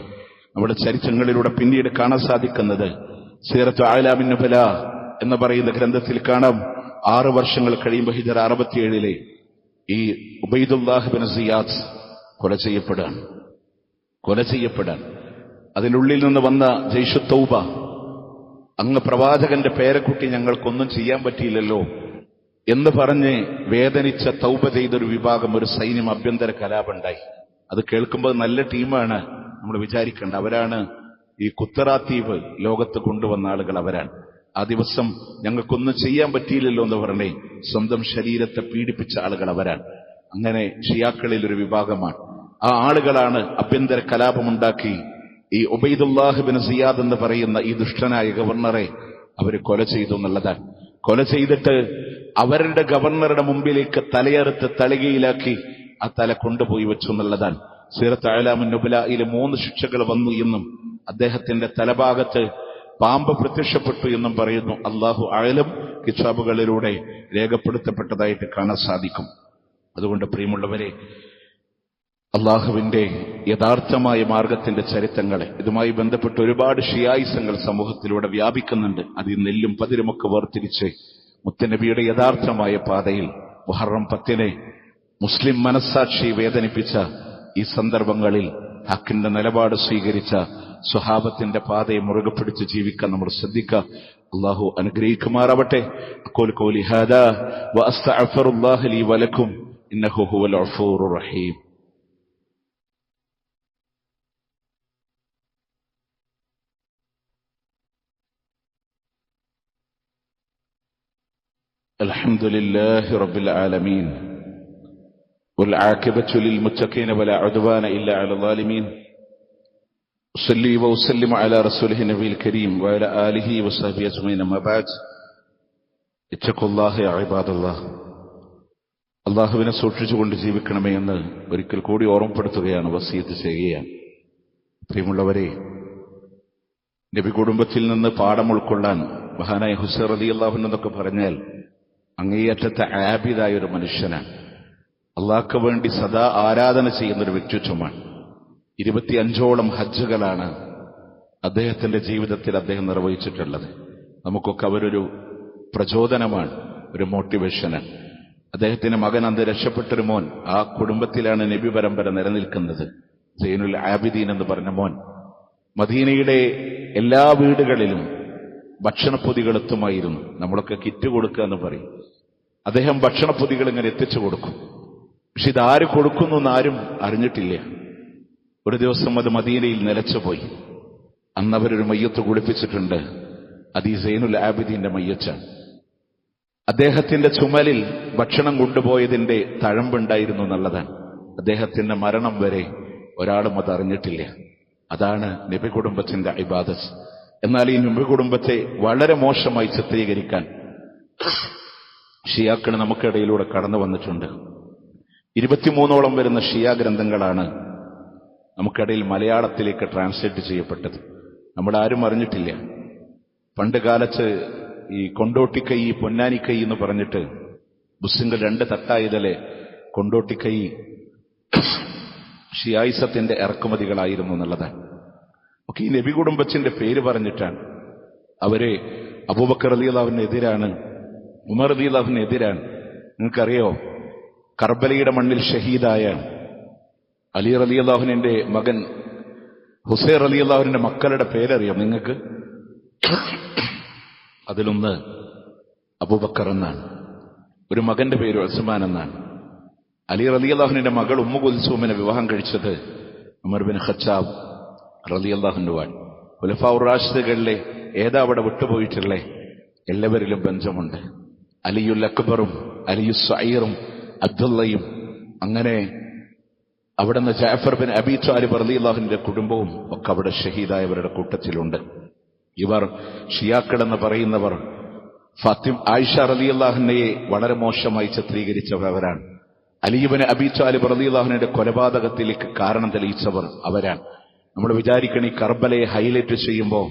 നമ്മുടെ ചരിത്രങ്ങളിലൂടെ പിന്നീട് കാണാൻ സാധിക്കുന്നത്, സീറത്തു അഅ്ലാമിൻ നുബല എന്ന് പറയുന്ന ഗ്രന്ഥത്തിൽ കാണാം, 6 വർഷങ്ങൾ കഴിയുമ്പോൾ ഹിജറ 67 ഈ ഉബൈദുല്ലാഹ് ഇബ്നു സിയാദ് കൊല ചെയ്യപ്പെടാൻ അതിനുള്ളിൽ നിന്ന് വന്ന ജയ്ഷു തൗബ, അങ്ങ് പ്രവാചകന്റെ പേരക്കുട്ടി ഞങ്ങൾക്കൊന്നും ചെയ്യാൻ പറ്റിയില്ലല്ലോ എന്ന് പറഞ്ഞ് വേദനിച്ച തൗബ ചെയ്തൊരു വിഭാഗം, ഒരു സൈന്യം ആഭ്യന്തര കലാപമുണ്ടായി. അത് കേൾക്കുമ്പോൾ നല്ല ടീമാണ് നമ്മൾ വിചാരിക്കേണ്ട. അവരാണ് ഈ കുത്തറാത്തീവ് ലോകത്ത് കൊണ്ടുവന്ന ആളുകൾ. അവരാണ് ആ ദിവസം ഞങ്ങൾക്കൊന്നും ചെയ്യാൻ പറ്റിയില്ലല്ലോ എന്ന് പറഞ്ഞേ സ്വന്തം ശരീരത്തെ പീഡിപ്പിച്ച ആളുകൾ അവരാണ്. അങ്ങനെ ഷിയാക്കളിൽ ഒരു വിഭാഗമാണ്. ആ ആളുകളാണ് ആഭ്യന്തര കലാപമുണ്ടാക്കി ഈ ഉബൈദുല്ലാഹ് ബിൻ സിയാദ് എന്ന് പറയുന്ന ഈ ദുഷ്ടനായ ഗവർണറെ അവർ കൊല ചെയ്തു എന്നുള്ളതാണ്. കൊല ചെയ്തിട്ട് അവരുടെ ഗവർണറുടെ മുമ്പിലേക്ക് തലയറുത്ത് തളികയിലാക്കി ആ തല കൊണ്ടുപോയി വെച്ചു എന്നുള്ളതാണ്. സീറത്ത് അഅ്ലാമുൻ നുബലായിൽ 3 ശിക്ഷകൾ വന്നു എന്നും അദ്ദേഹത്തിന്റെ തലഭാഗത്ത് പാമ്പ് പ്രത്യക്ഷപ്പെട്ടു എന്നും പറയുന്നു. അല്ലാഹു അഅലം കിതാബുകളിലൂടെ രേഖപ്പെടുത്തപ്പെട്ടതായിട്ട് കാണാൻ സാധിക്കും. അതുകൊണ്ട് പ്രിയമുള്ളവരെ, അള്ളാഹുവിന്റെ യഥാർത്ഥമായ മാർഗത്തിന്റെ ചരിത്രങ്ങളെ ഇതുമായി ബന്ധപ്പെട്ട് ഒരുപാട് ഷിയായിസങ്ങൾ സമൂഹത്തിലൂടെ വ്യാപിക്കുന്നുണ്ട്. അതിൽ നെല്ലും പതിരുമൊക്കെ വേർതിരിച്ച് മുത്തനബിയുടെ യഥാർത്ഥമായ പാതയിൽ മുഹറം 10 മുസ്ലിം മനസ്സാക്ഷി വേദനിപ്പിച്ച ഈ സന്ദർഭങ്ങളിൽ ഹക്കിന്റെ നിലപാട് സ്വീകരിച്ച സ്വഹാബത്തിന്റെ പാതയെ മുറുകെ പിടിച്ച് ജീവിക്കാൻ നമ്മൾ ശ്രദ്ധിക്കുക. അള്ളാഹു അനുഗ്രഹിക്കുമാറാവട്ടെ. അഖൂലു ഖൗലി ഹാദാ വഅസ്തഗ്ഫിറുല്ലാഹ ലീ വലക്കും ഇന്നഹു ഹുവൽ ഗഫൂറുർ റഹീം. الحمدلله رب العالمين والعاقبة للمتقين ولا عدوان إلا على الظالمين. أصلي وأسلم على رسوله النبي الكريم وعلى آله وصحبه أجمعين. أما بعد اتقوا الله يا عباد الله. അള്ളാഹുവിനെ സൂക്ഷിച്ചുകൊണ്ട് ജീവിക്കണമേ എന്ന് ഒരിക്കൽ കൂടി ഓർമ്മപ്പെടുത്തുകയാണ്, വസിയത്ത് ചെയ്യുകയാണ്. പ്രിയമുള്ളവരെ, നബി കുടുംബത്തിൽ നിന്ന് പാഠം ഉൾക്കൊള്ളാൻ മഹാനായ ഹുസൈൻ റളിയല്ലാഹു അൻഹു എന്നൊക്കെ പറഞ്ഞാൽ അങ്ങേയറ്റത്തെ ആബിദായ ഒരു മനുഷ്യനാണ്. അള്ളാഹ്ക്ക് വേണ്ടി സദാ ആരാധന ചെയ്യുന്നൊരു വ്യക്തിത്വമാണ്. 25ഓളം ഹജ്ജുകളാണ് അദ്ദേഹത്തിന്റെ ജീവിതത്തിൽ അദ്ദേഹം നിർവഹിച്ചിട്ടുള്ളത്. നമുക്കൊക്കെ അവരൊരു പ്രചോദനമാണ്, ഒരു മോട്ടിവേഷനാണ്. അദ്ദേഹത്തിന്റെ മകൻ അന്ന് രക്ഷപ്പെട്ടൊരു മോൻ, ആ കുടുംബത്തിലാണ് നബി പരമ്പര നിലനിൽക്കുന്നത്. സൈനുൽ ആബിദീൻ എന്ന് പറഞ്ഞ മോൻ മദീനയുടെ എല്ലാ വീടുകളിലും ഭക്ഷണപ്പൊതികൾ എത്തുമായിരുന്നു. നമ്മളൊക്കെ കിറ്റ് കൊടുക്കുക എന്ന് പറയും. അദ്ദേഹം ഭക്ഷണപ്പൊതികൾ ഇങ്ങനെ എത്തിച്ചു കൊടുക്കും. പക്ഷെ ഇതാര് കൊടുക്കുന്നു എന്നാരും അറിഞ്ഞിട്ടില്ല. ഒരു ദിവസം അത് മദീനയിൽ നിലച്ചുപോയി. അന്ന് അവരൊരു മയ്യത്ത് കുളിപ്പിച്ചിട്ടുണ്ട്. അത് ഈ സൈനുൽ ആബിദീന്റെ മയ്യത്താണ്. അദ്ദേഹത്തിന്റെ ചുമലിൽ ഭക്ഷണം കൊണ്ടുപോയതിന്റെ തഴമ്പുണ്ടായിരുന്നു എന്നുള്ളതാണ്. അദ്ദേഹത്തിന്റെ മരണം വരെ ഒരാളും അത് അറിഞ്ഞിട്ടില്ല. അതാണ് നബി കുടുംബത്തിന്റെ ഇബാദത്ത്. എന്നാൽ ഈ നബി കുടുംബത്തെ വളരെ മോശമായി ചിത്രീകരിക്കാൻ ഷിയാക്കൾ നമുക്കിടയിലൂടെ കടന്നു വന്നിട്ടുണ്ട്. 23ഓളം വരുന്ന ഷിയാ ഗ്രന്ഥങ്ങളാണ് നമുക്കിടയിൽ മലയാളത്തിലേക്ക് ട്രാൻസ്ലേറ്റ് ചെയ്യപ്പെട്ടത്. നമ്മളാരും അറിഞ്ഞിട്ടില്ല. പണ്ട് കാലത്ത് ഈ കൊണ്ടോട്ടിക്കൈ, പൊന്നാനിക്കൈ എന്ന് പറഞ്ഞിട്ട് മുസ്ലിങ്ങൾ 2 തട്ടായതലെ കൊണ്ടോട്ടിക്കൈ ഷിയായിസത്തിന്റെ ഇറക്കുമതികളായിരുന്നു എന്നുള്ളതാണ്. ഒക്കെ ഈ നബി കുടുംബത്തിന്റെ പേര് പറഞ്ഞിട്ടാണ്. അവരെ അബൂബക്കർ റളിയല്ലാഹുവിന് എതിരാണ്, ഉമർ റളിയല്ലാഹുവിന് എതിരാണ്. നിങ്ങൾക്കറിയോ, കർബലയുടെ മണ്ണിൽ ഷഹീദായ അലി റളിയല്ലാഹുവിന്റെ മകൻ ഹുസൈൻ റളിയല്ലാഹുവിന്റെ മക്കളുടെ പേരറിയാം നിങ്ങൾക്ക്? അതിലൊന്ന് അബൂബക്കർ എന്നാണ്, ഒരു മകന്റെ പേര് ഉസ്മാൻ എന്നാണ്. അലി റളിയല്ലാഹുവിന്റെ മകൾ ഉമ്മു കുൽസൂമിനെ വിവാഹം കഴിച്ചത് ഉമർ ബിൻ ഖത്താബ് റളിയല്ലാഹുവിനുമാണ്. ഖുലഫാഉർ റാഷിദുകളിലെ ഏതാ അവിടെ വിട്ടുപോയിട്ടുള്ളേ? എല്ലാവരിലും ബന്ധമുണ്ട്. അലിയുൽ അക്ബറും അലിയുസ് സഈറും അബ്ദുള്ളയും, അങ്ങനെ അവിടുന്ന് ജഅഫർ ബിൻ അബീ ത്വാലിബ് റളിയല്ലാഹുവിന്റെ കുടുംബവും ഒക്കെ അവിടെ ഷഹീദായവരുടെ കൂട്ടത്തിലുണ്ട്. ഇവർ ഷിയാക്കൾ എന്ന് പറയുന്നവർ ആയിഷ റളിയല്ലാഹുവിനെ വളരെ മോശമായി ചിത്രീകരിച്ചവരാണ്. അലി ഇബ്നു അബീ ത്വാലിബ് റളിയല്ലാഹുവിന്റെ കൊലപാതകത്തിലേക്ക് കാരണം തെളിയിച്ചവർ അവരാണ്. നമ്മൾ വിചാരിക്കണ ഈ കർബലയെ ഹൈലൈറ്റ് ചെയ്യുമ്പോൾ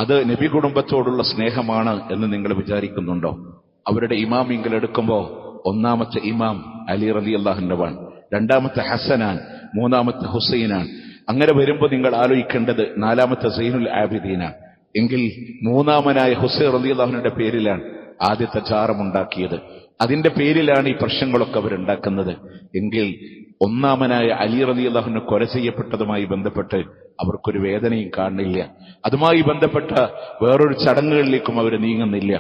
അത് നബി കുടുംബത്തോടുള്ള സ്നേഹമാണ് എന്ന് നിങ്ങൾ വിചാരിക്കുന്നുണ്ടോ? അവരുടെ ഇമാമിങ്ങൾ എടുക്കുമ്പോൾ ഒന്നാമത്തെ ഇമാം അലി റളിയല്ലാഹുവിൻ്റെവാണ്, രണ്ടാമത്തെ ഹസനാൻ, മൂന്നാമത്തെ ഹുസൈനാൻ. അങ്ങനെ വരുമ്പോൾ നിങ്ങൾ ആലോചിക്കേണ്ടത് നാലാമത്തെ സൈനുൽ ആബിദീനാണ്. എങ്കിൽ മൂന്നാമനായ ഹുസൈൻ റളിയല്ലാഹുവിന്റെ പേരിലാണ് ആദ്യത്തെ ജാറമുണ്ടാക്കിയത്. അതിന്റെ പേരിലാണ് ഈ പ്രശ്നങ്ങളൊക്കെ അവരുണ്ടാക്കുന്നത്. എങ്കിൽ ഒന്നാമനായ അലി റളിയല്ലാഹുവിനെ കൊല ചെയ്യപ്പെട്ടതുമായി ബന്ധപ്പെട്ട് അവർക്കൊരു വേദനയും കാണുന്നില്ല. അതുമായി ബന്ധപ്പെട്ട വേറൊരു ചടങ്ങുകളിലേക്കും അവർ നീങ്ങുന്നില്ല.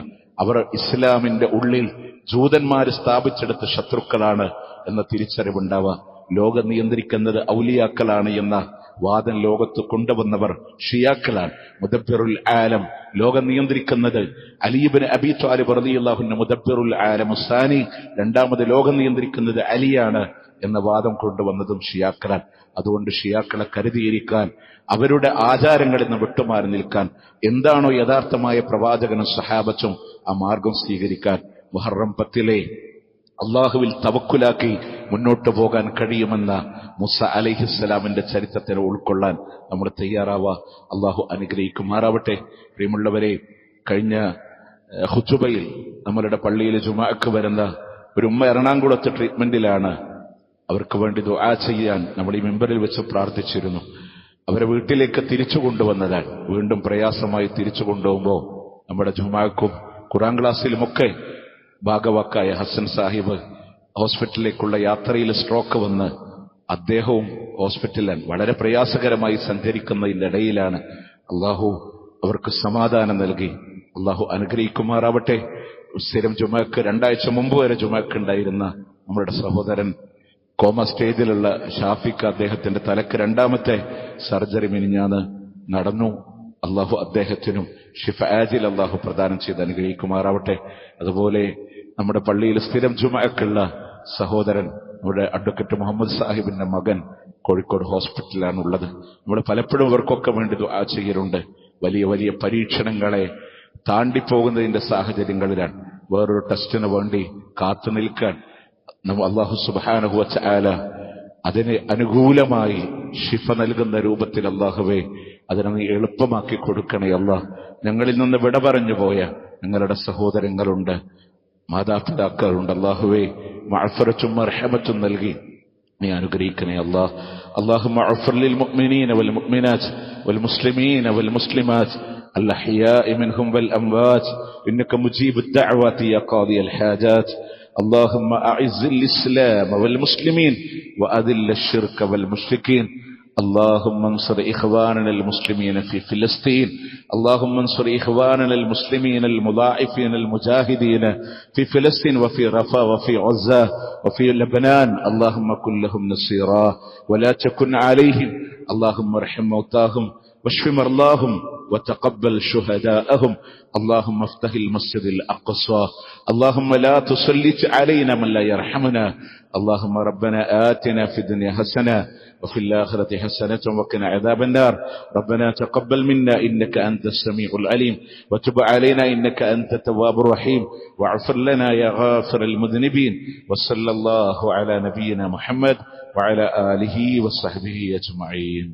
അവർ ഇസ്ലാമിന്റെ ഉള്ളിൽ ജൂതന്മാർ സ്ഥാപിച്ചെടുത്ത ശത്രുക്കളാണ് എന്ന തിരിച്ചറിവുണ്ടാവുക. ലോകം നിയന്ത്രിക്കുന്നത് ഔലിയാക്കളാണ് എന്ന വാദം ലോകത്ത് കൊണ്ടുവന്നവർ ഷിയാക്കളാണ്. മുദബ്ബിറുൽ ആലം, ലോകം നിയന്ത്രിക്കുന്നത് അലി ഇബ്നു അബീ ത്വാലിബ് റളിയല്ലാഹു അൻഹു. മുദബ്ബിറുൽ ആലം ഉസാനി, രണ്ടാമത് ലോകം നിയന്ത്രിക്കുന്നത് അലിയാണ് എന്ന വാദം കൊണ്ടുവന്നതും ഷിയാക്കളാണ്. അതുകൊണ്ട് ഷിയാക്കളെ കരുതിയിരിക്കാൻ, അവരുടെ ആചാരങ്ങളിൽ നിന്ന് വിട്ടുമാറി നിൽക്കാൻ, എന്താണോ യഥാർത്ഥമായ പ്രവാചകനും സഹാബത്തും ആ മാർഗം സ്വീകരിക്കാൻ, മുഹറം 10 അള്ളാഹുവിൽ തവക്കുലാക്കി മുന്നോട്ട് പോകാൻ കഴിയുമെന്ന മൂസ അലൈഹിസ്സലാമിന്റെ ചരിത്രത്തെ ഉൾക്കൊള്ളാൻ നമ്മൾ തയ്യാറാവുക. അള്ളാഹു അനുഗ്രഹിക്കുമാറാവട്ടെ. പ്രിയമുള്ളവരെ, കഴിഞ്ഞ ഖുതുബയിൽ നമ്മളുടെ പള്ളിയിൽ ജുമാഅക്ക് വരുന്ന ഒരു ഉമ്മ എറണാകുളത്ത് ട്രീറ്റ്മെന്റിലാണ്. അവർക്ക് വേണ്ടി ദുആ ചെയ്യാൻ നമ്മൾ ഈ മിമ്പറിൽ വെച്ച് പ്രാർത്ഥിച്ചിരുന്നു. അവരെ വീട്ടിലേക്ക് തിരിച്ചു കൊണ്ടുവന്നതാണ്. വീണ്ടും പ്രയാസമായി തിരിച്ചു കൊണ്ടുപോകുമ്പോൾ നമ്മുടെ ജുമാഅക്കും ഖുർആൻ ക്ലാസ്സിലുമൊക്കെ ഭാഗവാക്കായ ഹസൻ സാഹിബ് ഹോസ്പിറ്റലിലേക്കുള്ള യാത്രയിൽ സ്ട്രോക്ക് വന്ന് അദ്ദേഹവും ഹോസ്പിറ്റലിൽ വളരെ പ്രയാസകരമായി സഞ്ചരിക്കുന്നതിന്റെ ഇടയിലാണ്. അള്ളാഹു അവർക്ക് സമാധാനം നൽകി. അള്ളാഹു അനുഗ്രഹിക്കുമാറാവട്ടെ. സ്ഥിരം ജുമാക്ക് 2 ആഴ്ച മുമ്പ് വരെ ജുമാക്ക് ഉണ്ടായിരുന്ന നമ്മുടെ സഹോദരൻ കോമ സ്റ്റേജിലുള്ള ഷാഫിക്ക്, അദ്ദേഹത്തിന്റെ തലക്ക് 2ാമത്തെ സർജറി മിനിഞ്ഞാന്ന് നടന്നു. അള്ളാഹു അദ്ദേഹത്തിനും ഷിഫ ആജിൽ അള്ളാഹു പ്രദാനം ചെയ്ത് അനുഗ്രഹിക്കുമാറാവട്ടെ. അതുപോലെ നമ്മുടെ പള്ളിയിൽ സ്ഥിരം ജുമഅക്കുള്ള സഹോദരൻ, നമ്മുടെ അഡ്വക്കേറ്റ് മുഹമ്മദ് സാഹിബിന്റെ മകൻ കോഴിക്കോട് ഹോസ്പിറ്റലിലാണ് ഉള്ളത്. നമ്മൾ പലപ്പോഴും ഇവർക്കൊക്കെ വേണ്ടി ദുആ ചെയ്യലുണ്ട്. വലിയ വലിയ പരീക്ഷണങ്ങളെ താണ്ടിപ്പോകുന്നതിന്റെ സാഹചര്യങ്ങളിലാണ്. വേറൊരു ടെസ്റ്റിന് വേണ്ടി കാത്തു നിൽക്കാൻ അല്ലാഹു സുബ്ഹാനഹു വ തആല അതിന് അനുകൂലമായി ഷിഫ നൽകുന്ന രൂപത്തിൽ അല്ലാഹുവേ അതിനെ നീ എളുപ്പമാക്കി കൊടുക്കണേ അല്ലാഹ്. ഞങ്ങളിൽ നിന്ന് വിട പറഞ്ഞു പോയ ഞങ്ങളുടെ സഹോദരങ്ങളുണ്ട്, മാതാപിതാക്കളുണ്ട്. അല്ലാഹുവേ മഅഫറത്തും മർഹമത്തും നൽകി നീ അനുഗ്രഹിക്കണേ അല്ലാഹ്. اللهم اغفر للمؤمنين والمؤمنات والمسلمين والمسلمات الأحياء منهم والأموات إنك مجيب الدعوات يا قاضي الحاجات. اللهم أعز الإسلام والمسلمين وأذل الشرك والمشركين. اللهم انصر إخواننا المسلمين في فلسطين. اللهم انصر إخواننا المسلمين المضاعفين المجاهدين في فلسطين وفي رفح وفي غزة وفي لبنان. اللهم كن لهم نصيرا ولا تكن عليهم. اللهم ارحم موتاهم واشف مرضاهم وتقبل شهداءهم. اللهم افتح المسجد الأقصى. اللهم لا تسلط علينا من لا يرحمنا. اللهم ربنا آتنا في الدنيا حسنة وفي الآخرة حسنة وقنا عذاب النار. ربنا تقبل منا إنك أنت السميع العليم وتب علينا إنك أنت التواب الرحيم واغفر لنا يا غافر المذنبين. وصلى الله على نبينا محمد وعلى آله وصحبه أجمعين.